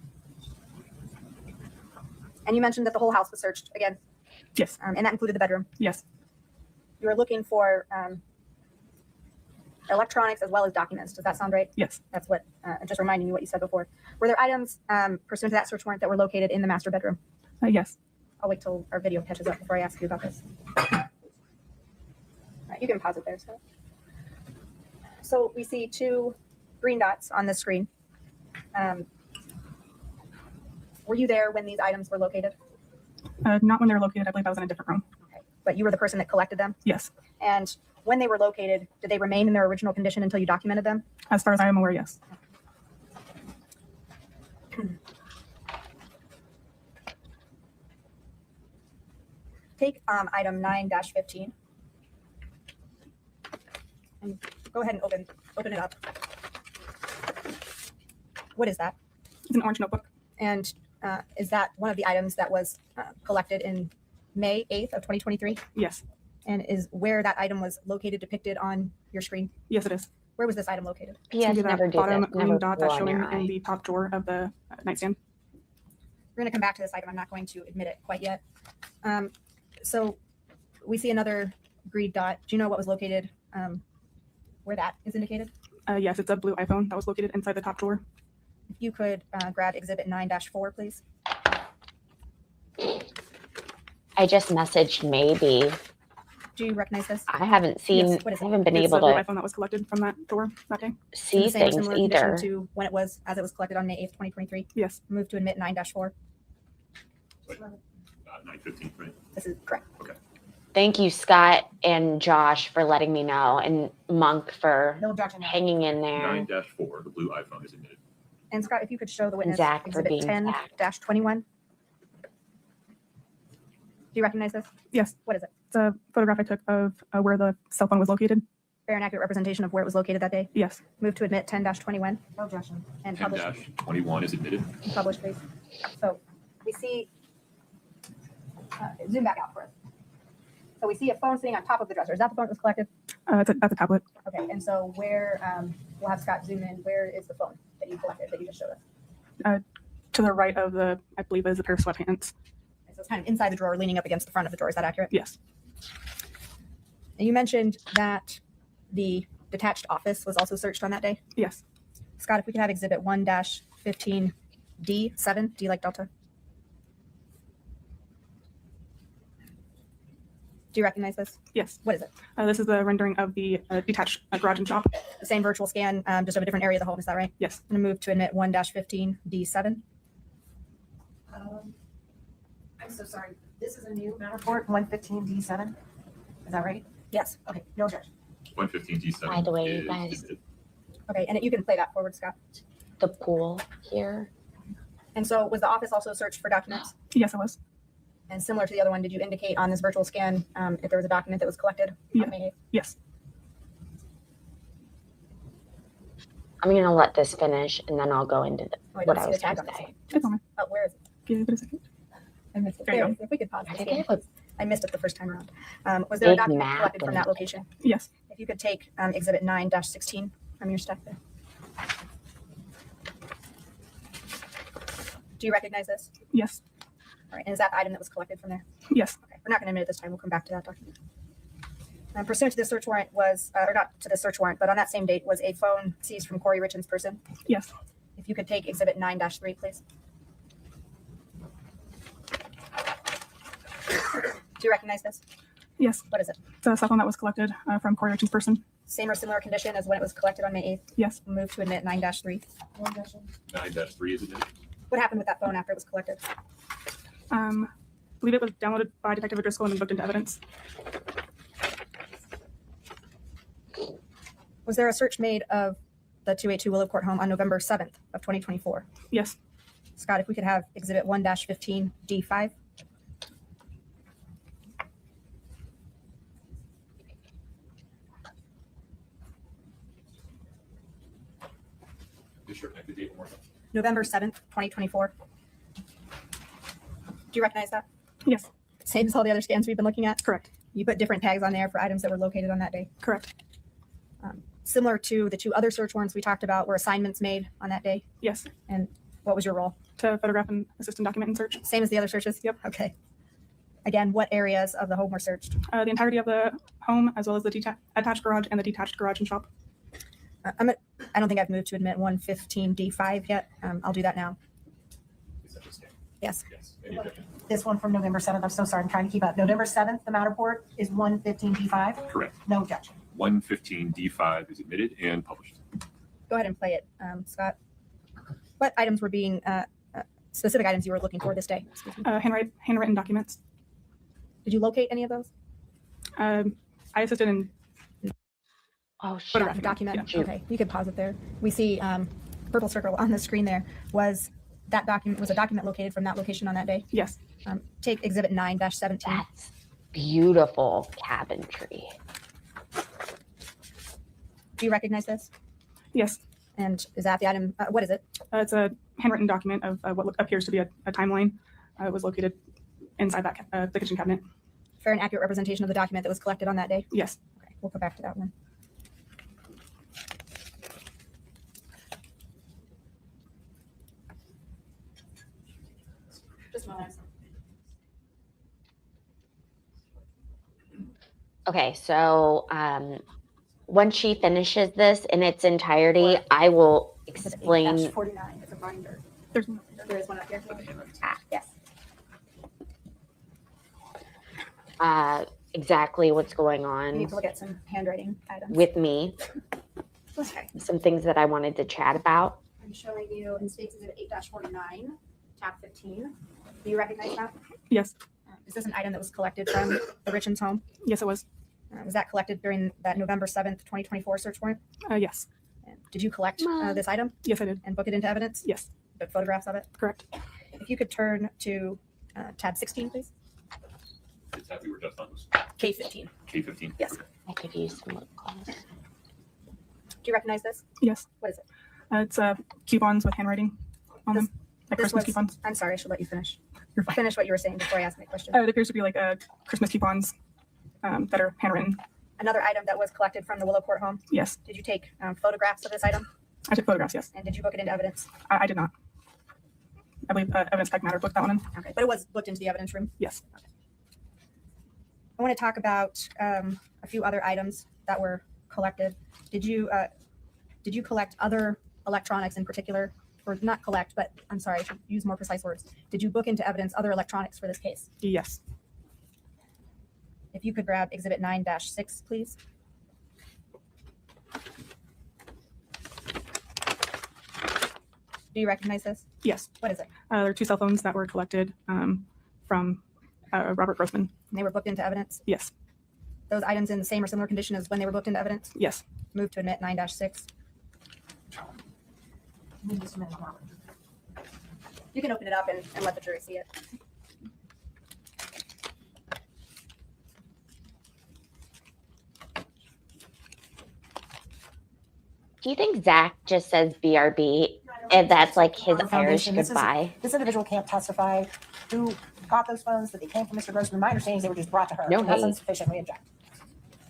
And you mentioned that the whole house was searched again, Yes. and that included the bedroom. Yes. You were looking for electronics as well as documents. Does that sound right? Yes. That's what, just reminding you what you said before. Were there items pursuant to that search warrant that were located in the master bedroom? Yes. I'll wait till our video catches up before I ask you about this. All right, you can pause it there. So we see 2 green dots on the screen. Were you there when these items were located? Not when they were located. I believe I was in a different room. Okay. But you were the person that collected them? Yes. And when they were located, did they remain in their original condition until you documented them? As far as I am aware, yes. Take item 9-15 and go ahead and open it up. What is that? It's an orange notebook. And is that one of the items that was collected in May 8th of 2023? Yes. And is where that item was located depicted on your screen? Yes, it is. Where was this item located? Yes, It's gonna be never that do bottom that. green Never dot that's blow in showing your in eye. the top drawer of the nightstand. We're going to come back to this item. I'm not going to admit it quite yet. So we see another green dot. Do you know what was located where that is indicated? Yes, it's a blue iPhone that was located inside the top drawer. If you could grab Exhibit 9-4, please. I just messaged maybe. Do you recognize this? I haven't seen, Yes, what is I it? haven't been It's able the blue to iPhone that was collected from that drawer that day. In see the same things similar condition either. to when it was as it was collected on May 8th, 2023. Yes. Move to admit 9-4. 9-15, right? This is correct. Thank you, Scott and Josh, for letting me know, and Monk for No objection. hanging in there. 9-4, the blue iPhone is admitted. And Scott, if you could show the witness Zach for Exhibit being 10-21. Do you recognize this? Yes. What is it? It's a photograph I took of where the cell phone was located. Fair and accurate representation of where it was located that day. Yes. Move to admit 10-21 No objection. and publish. 10-21 is admitted. Publish, please. So we see, zoom back out for us. So we see a phone sitting on top of the dresser. Is that the phone that was collected? That's a tablet. Okay, and so where, we'll have Scott zoom in. Where is the phone that you collected that you just showed us? To the right of the, I believe is a pair of sweatpants. And so it's kind of inside the drawer, leaning up against the front of the drawer. Is that accurate? Yes. And you mentioned that the detached office was also searched on that day. Yes. Scott, if we could have Exhibit 1-15D7, D like Delta. Do you recognize this? Yes. What is it? This is the rendering of the detached garage and shop. The same virtual scan, just of a different area of the home. Is that right? Yes. I'm going to move to admit 1-15D7. I'm so sorry. This is a new matter report, 115D7. Is that right? Yes. Okay, no objection. 115D7 By the way, you is guys- admitted. Okay, and you can play that forward, Scott. The pool here. And so was the office also searched for documents? Yes, it was. And similar to the other one, did you indicate on this virtual scan if there was a document that was collected Yeah. on May 8th? Yes. I'm gonna let this finish, and then I'll go into Oh, I what don't I see was the tag going to on this say. one. It's on there. Oh, where is it? Give it a second. I missed it. There you There go. it is. If we could pause I the think scan. I put I missed it the first time around. Was there a Big document map collected from and- that location? Yes. If you could take Exhibit 9-16 from your stack there. Do you recognize this? Yes. All right, and is that the item that was collected from there? Yes. Okay, we're not going to admit it this time. We'll come back to that document. Pursuant to the search warrant was, or not to the search warrant, but on that same date was a phone seized from Kouri Richins' person. Yes. If you could take Exhibit 9-3, please. Do you recognize this? Yes. What is it? It's a cell phone that was collected from Kouri Richins' person. Same or similar condition as when it was collected on May 8th. Yes. Move to admit 9-3. 9-3 is admitted. What happened with that phone after it was collected? I believe it was downloaded by Detective O'Driscoll and then booked into evidence. Was there a search made of the 282 Willow Court home on November 7th of 2024? Yes. Scott, if we could have Exhibit 1-15 D5. Just sure, the date one more time. November 7th, 2024. Do you recognize that? Yes. Same as all the other scans we've been looking at? Correct. You put different tags on there for items that were located on that day. Correct. Similar to the two other search warrants we talked about, were assignments made on that day? Yes. And what was your role? To photograph and assist in document and search. Same as the other searches? Yep. Okay. Again, what areas of the home were searched? The entirety of the home, as well as the attached garage and the detached garage and shop. I don't think I've moved to admit 115 D5 yet. I'll do that now. Is that the scan? Yes. Yes. Any objection? This one from November 7th, I'm so sorry, I'm trying to keep up. November 7th, the Matterport is 115 D5. Correct. No objection. 115 D5 is admitted and published. Go ahead and play it, Scott. What items were being, specific items you were looking for this day? Excuse me. Handwritten documents. Did you locate any of those? I assisted in Oh, shit. Photographic. Document? Yeah. Okay, you could pause it there. We see purple circle on the screen there. Was that document, was a document located from that location on that day? yes. Take Exhibit 9-17. That's beautiful cabinetry. Do you recognize this? Yes. And is that the item? What is it? It's a handwritten document of what appears to be a timeline. It was located inside that the kitchen cabinet. Fair and accurate representation of the document that was collected on that day? Yes. Okay, we'll go back to that one. Just a moment. Okay, so once she finishes this in its entirety, I will explain. 49. It's a binder. There's There is one up here. Yes. Exactly what's going We on need to look at some handwriting items. with me, Okay. some things that I wanted to chat about. I'm showing you in States Exhibit 8-49, tab 15. Do you recognize that? yes. Is this an item that was collected from the Richins home? Yes, it was. Was that collected during that November 7th, 2024 search warrant? Yes. And did you collect Mom. this item Yes, I did. and book it into evidence? Yes. Took photographs of it? Correct. If you could turn to tab 16, please. It's that we were just on this. K15. K15? Yes. Okay. I could use some lip gloss. Do you recognize this? Yes. What is it? It's coupons with handwriting on them. Like This Christmas was- coupons. I'm sorry, I should let you finish. You're fine. Finish what you were saying before I ask my question. It appears to be like Christmas coupons that are handwritten. Another item that was collected from the Willow Court home. Yes. Did you take photographs of this item? I took photographs, yes. And did you book it into evidence? I did not. I believe evidence tech matter booked that one in. Okay, but it was booked into the evidence room. Yes. I want to talk about a few other items that were collected. Did you collect other electronics in particular, or not collect, but I'm sorry, I should use more precise words. Did you book into evidence other electronics for this case? Yes. If you could grab Exhibit 9-6, please. Do you recognize this? Yes. What is it? There are 2 cell phones that were collected from Robert Grossman. And they were booked into evidence? Yes. Those items in the same or similar condition as when they were booked into evidence? Yes. Move to admit 9-6. Give me just a minute, Robert. You can open it up and let the jury see it. Do you think Zach just says BRB and that's like his Irish Foundation. goodbye? This individual can't testify who got those phones, that they came from Mr. Grossman. My understanding is they were just brought to her. No And that's hate. insufficient. We object.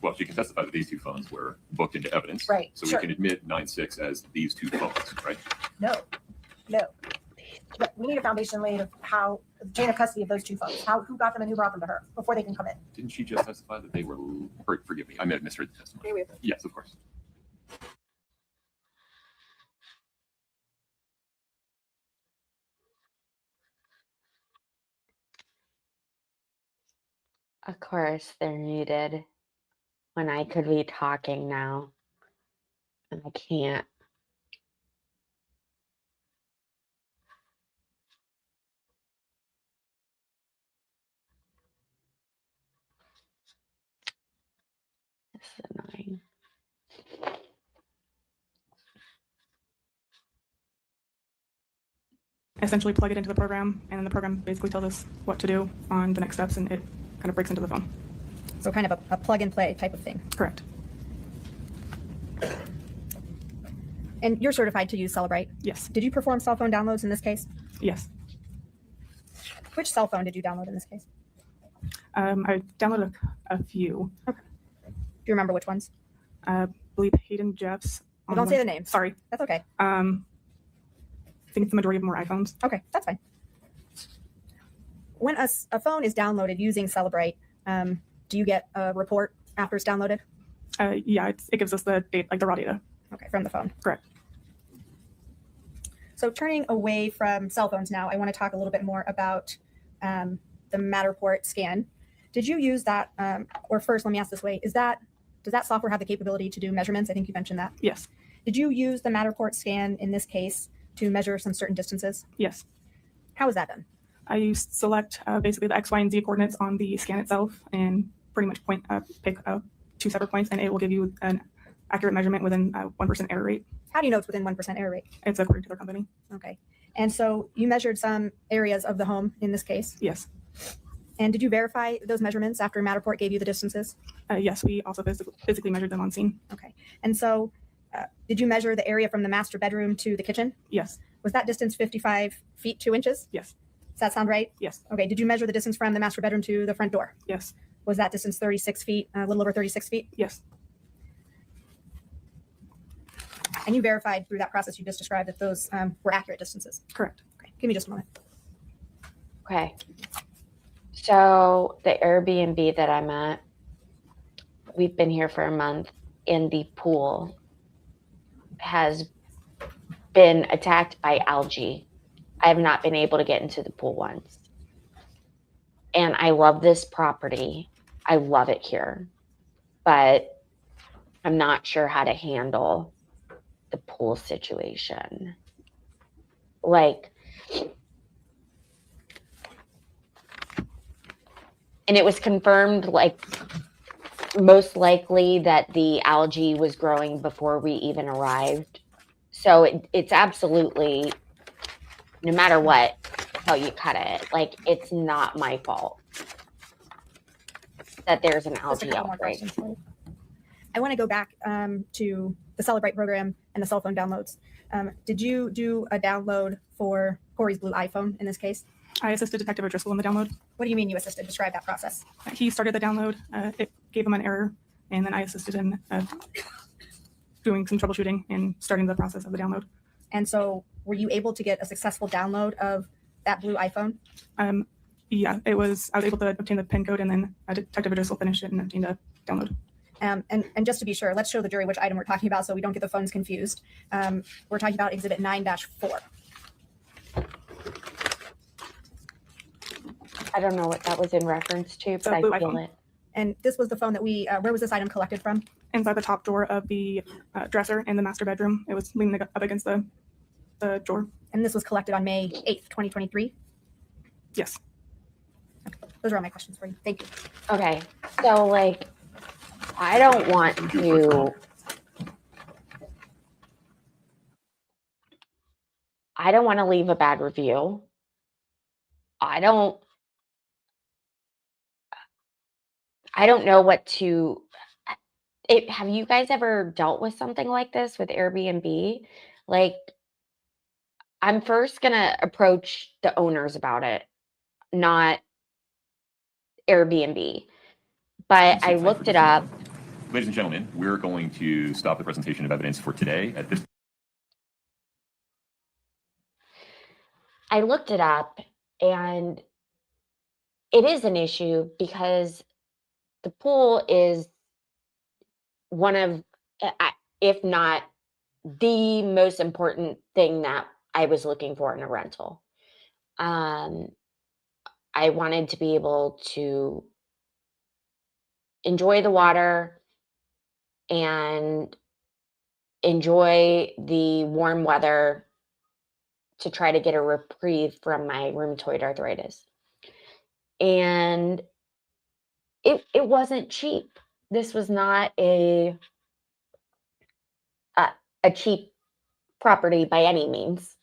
Well, she can testify that these 2 phones were booked into evidence. Right, So sure. we can admit 9-6 as these 2 phones, right? No. But we need a foundation laid of how, the chain of custody of those 2 phones, who got them and who brought them to her before they can come in. Didn't she just testify that they were, or, forgive me, I may have misheard the testimony. Agree with it. Yes, of course. Of course, they're muted. when I could be talking now, and I can't. This is annoying. Essentially plug it into the program, and then the program basically tells us what to do on the next steps, and it kind of breaks into the phone. So kind of a plug and play type of thing. Correct. And you're certified to use Celebrite. Yes. Did you perform cell phone downloads in this case? Yes. Which cell phone did you download in this case? I downloaded a few. Do you remember which ones? I believe Hayden Jeff's. Well, don't say the name. Sorry. That's okay. I think the majority of them were iPhones. Okay, that's fine. When a phone is downloaded using Celebrite, do you get a report after it's downloaded? Yeah, it gives us the date, like the raw data. Okay, from the phone. Correct. So turning away from cell phones now, I want to talk a little bit more about the Matterport scan. Did you use that, or first, let me ask this way, does that software have the capability to do measurements? I think you mentioned that. Yes. Did you use the Matterport scan in this case to measure some certain distances? Yes. How is that done? I select basically the X, Y, and Z coordinates on the scan itself and pretty much pick two separate points, and it will give you an accurate measurement within 1% error rate. How do you know it's within 1% error rate? It's according to their company. Okay. And so you measured some areas of the home in this case. Yes. And did you verify those measurements after Matterport gave you the distances? Yes, we also physically measured them on scene. Okay. And so did you measure the area from the master bedroom to the kitchen? Yes. Was that distance 55 feet 2 inches? Yes. Does that sound right? Yes. Okay. Did you measure the distance from the master bedroom to the front door? Yes. Was that distance 36 feet, a little over 36 feet? Yes. And you verified through that process you just described that those were accurate distances? Correct. Okay. Give me just a moment. Okay. So the Airbnb that I'm at, we've been here for a month, and the pool has been attacked by algae. I have not been able to get into the pool once. And I love this property. I love it here. But I'm not sure how to handle the pool situation. Like, and it was confirmed, like, most likely that the algae was growing before we even arrived. So it's absolutely, no matter what, how you cut it, like, it's not my fault that there's an Just a algae couple more outbreak. questions for you. I want to go back to the Celebrite program and the cell phone downloads. Did you do a download for Kouri's blue iPhone in this case? I assisted Detective O'Driscoll in the download. What do you mean you assisted? Describe that process. He started the download. It gave him an error, and then I assisted in doing some troubleshooting and starting the process of the download. And so were you able to get a successful download of that blue iPhone? Yeah, I was able to obtain the PIN code, and then Detective O'Driscoll finished it and obtained a download. And just to be sure, let's show the jury which item we're talking about so we don't get the phones confused. We're talking about Exhibit 9-4. I don't know what that was in reference to, but The I blue feel iPhone. it. And this was the phone that where was this item collected from? Inside the top drawer of the dresser in the master bedroom. It was leaning up against the drawer. And this was collected on May 8th, 2023. Yes. Those are all my questions for you. Thank you. Okay, so, like, I don't want to. I don't want to leave a bad review. I don't know what to. Have you guys ever dealt with something like this with Airbnb? Like, I'm first gonna approach the owners about it, not Airbnb. But I looked it up. Ladies and gentlemen, we're going to stop the presentation of evidence for today at this. I looked it up, and it is an issue because the pool is one of, if not the most important thing that I was looking for in a rental. I wanted to be able to enjoy the water and enjoy the warm weather to try to get a reprieve from my rheumatoid arthritis. And it wasn't cheap. This was not a cheap property by any means,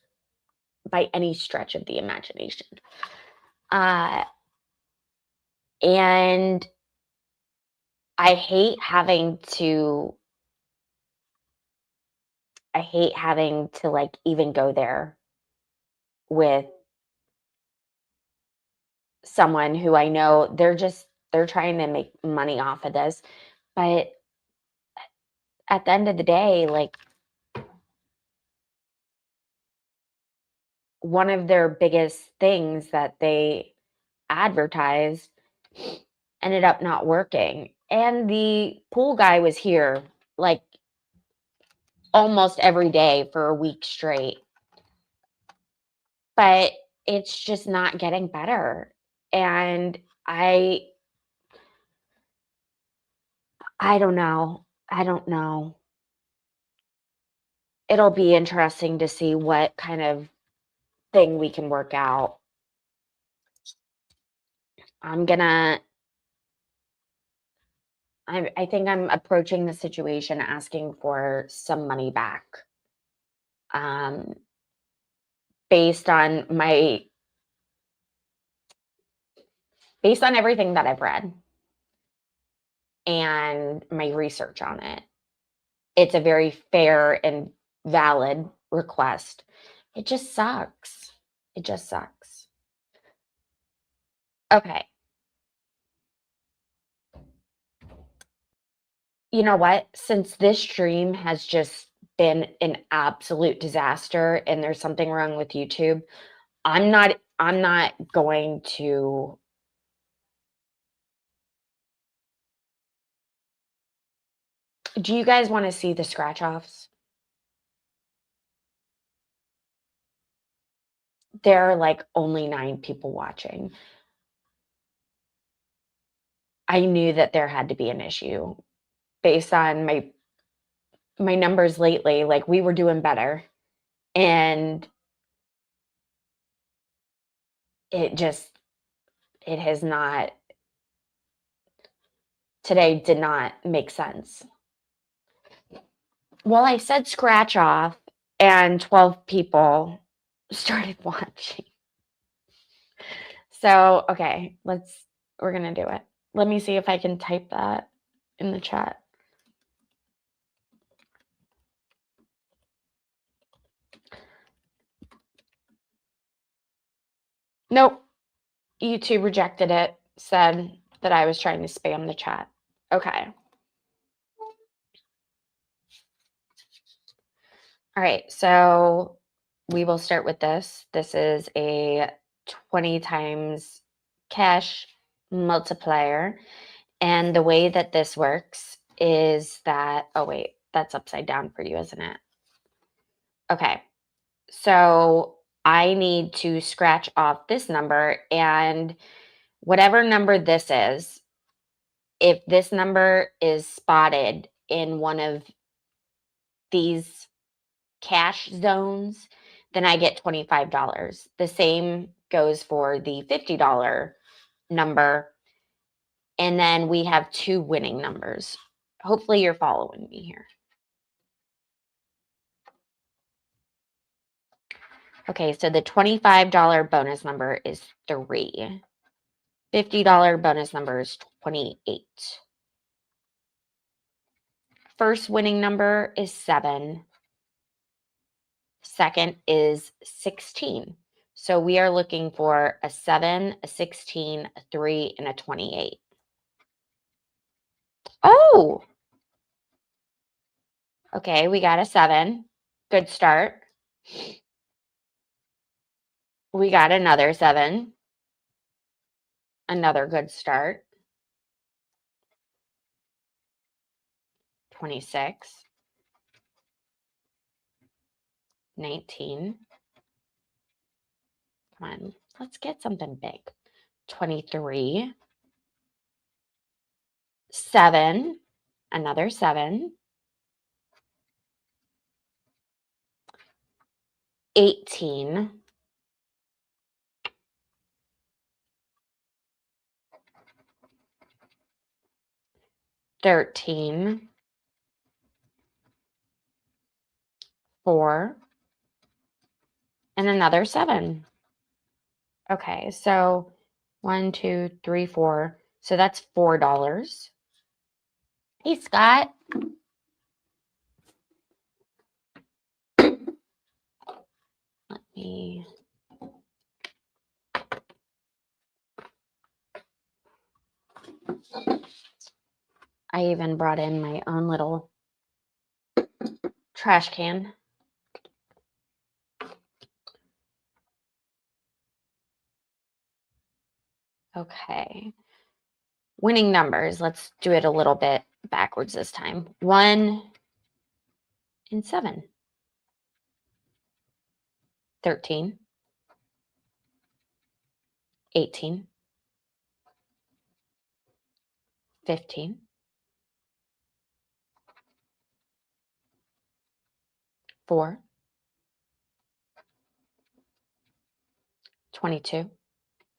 by any stretch of the imagination. And I hate having to like even go there with someone who I know they're trying to make money off of this. But at the end of the day, like, one of their biggest things that they advertised ended up not working. And the pool guy was here like almost every day for a week straight. But it's just not getting better. And I don't know. I don't know. It'll be interesting to see what kind of thing we can work out. I think I'm approaching the situation asking for some money back. Based on everything that I've read and my research on it. It's a very fair and valid request. It just sucks. It just sucks. Okay. You know what? Since this stream has just been an absolute disaster and there's something wrong with YouTube, I'm not going to Do you guys want to see the scratch offs? There are like only 9 people watching. I knew that there had to be an issue based on my numbers lately. Like, we were doing better, and it has not. Today did not make sense. Well, I said scratch off, and 12 people started watching. So, okay, we're gonna do it. Let me see if I can type that in the chat. Nope. YouTube rejected it, said that I was trying to spam the chat. Okay. All right, so we will start with this. This is a 20 times cash multiplier. And the way that this works is that, oh wait, that's upside down for you, isn't it? Okay, so I need to scratch off this number, and whatever number this is, if this number is spotted in one of these cash zones, then I get $25. The same goes for the $50 number. And then we have 2 winning numbers. Hopefully you're following me here. Okay, so the $25 bonus number is 3. $50 bonus number is 28. First winning number is 7. Second is 16. So we are looking for a 7, a 16, a 3, and a 28. Oh! Okay, we got a 7. Good start. We got another 7. Another good start. 26. 19. Come on, let's get something big. 23. 7. another 7, 18, 13, 4, and another 7. Okay, so 1, 2, 3, 4. So that's $4. Hey, Scott. Let me. I even brought in my own little trash can. Okay. Winning numbers. Let's do it a little bit backwards this time. 1 and 7. 13. 18. 15. 4. 22.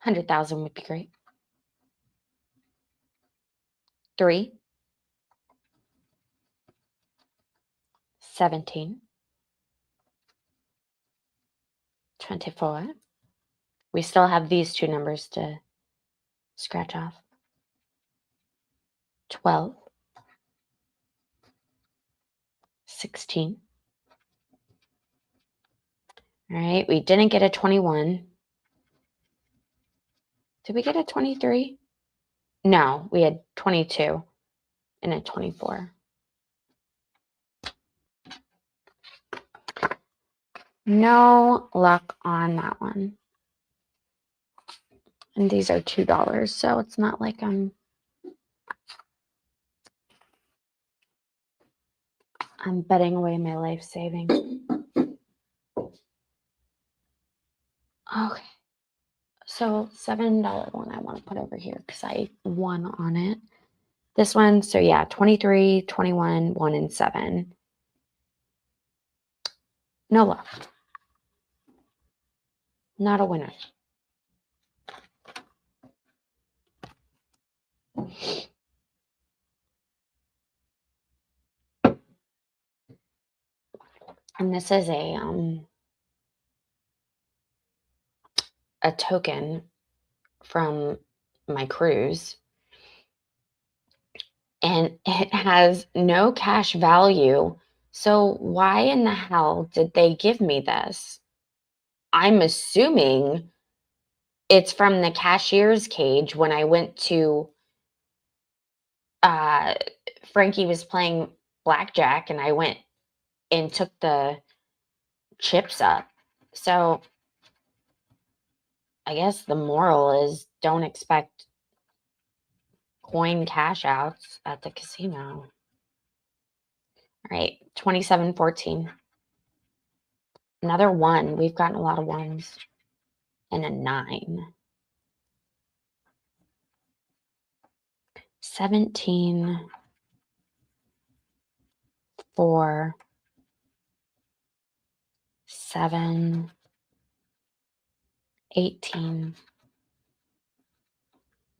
100,000 would be great. 3. 17. 24. We still have these two numbers to scratch off. 12. 16. All right, we didn't get a 21. Did we get a 23? No, we had 22 and a 24. No luck on that one. And these are $2, so it's not like I'm betting away my life savings. Okay. So $7 one I want to put over here because I won on it. This one, so yeah, 23, 21, 1, and 7. No luck. Not a winner. And this is a token from my cruise. And it has no cash value. So why in the hell did they give me this? I'm assuming it's from the cashier's cage when I went to Frankie was playing blackjack and I went and took the chips up. So I guess the moral is don't expect coin cash outs at the casino. All right, 2714. Another 1. We've gotten a lot of 1s. And a 9. 17. 4. 7. 18.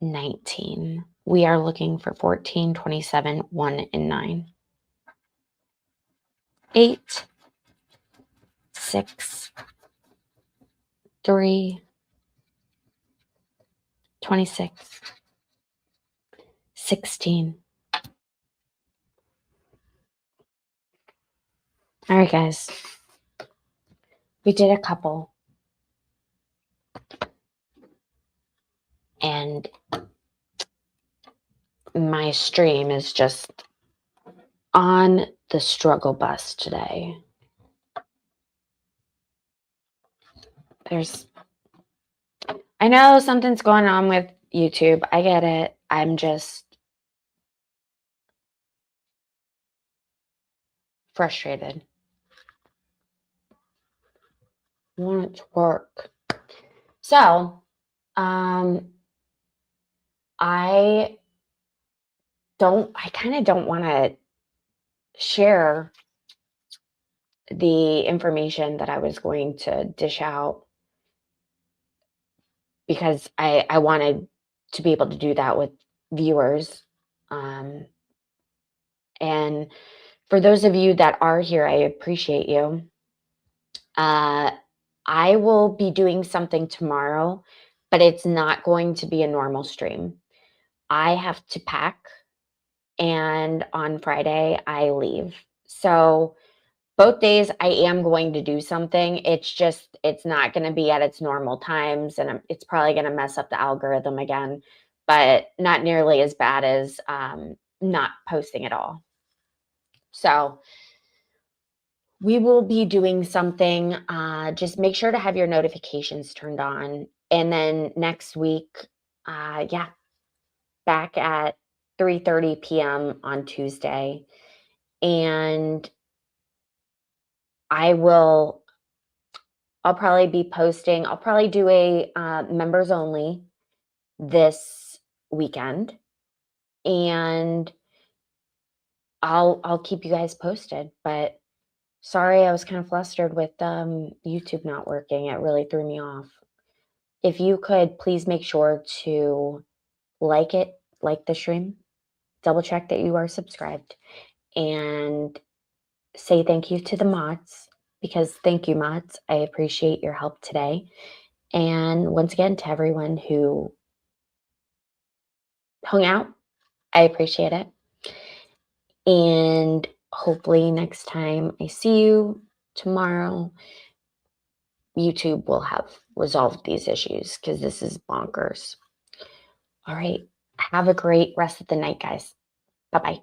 19. We are looking for 14, 27, 1, and 9. 8. 6. 3. 26. 16. All right, guys. We did a couple. And my stream is just on the struggle bus today. I know something's going on with YouTube. I get it. I'm just frustrated. Want it to work. So, I kind of don't want to share the information that I was going to dish out because I wanted to be able to do that with viewers. And for those of you that are here, I appreciate you. I will be doing something tomorrow, but it's not going to be a normal stream. I have to pack, and on Friday I leave. So both days I am going to do something. It's not going to be at its normal times, and it's probably going to mess up the algorithm again, but not nearly as bad as not posting at all. So we will be doing something. Just make sure to have your notifications turned on. And then next week, back at 3:30 p.m. on Tuesday. And I'll probably be posting, I'll probably do a members only this weekend. And I'll keep you guys posted, but sorry, I was kind of flustered with YouTube not working. It really threw me off. If you could please make sure to like the stream, double check that you are subscribed, and say thank you to the mods, because thank you, mods. I appreciate your help today. And once again, to everyone who hung out, I appreciate it. And hopefully next time I see you tomorrow, YouTube will have resolved these issues, because this is bonkers. All right. Have a great rest of the night, guys. Bye-bye.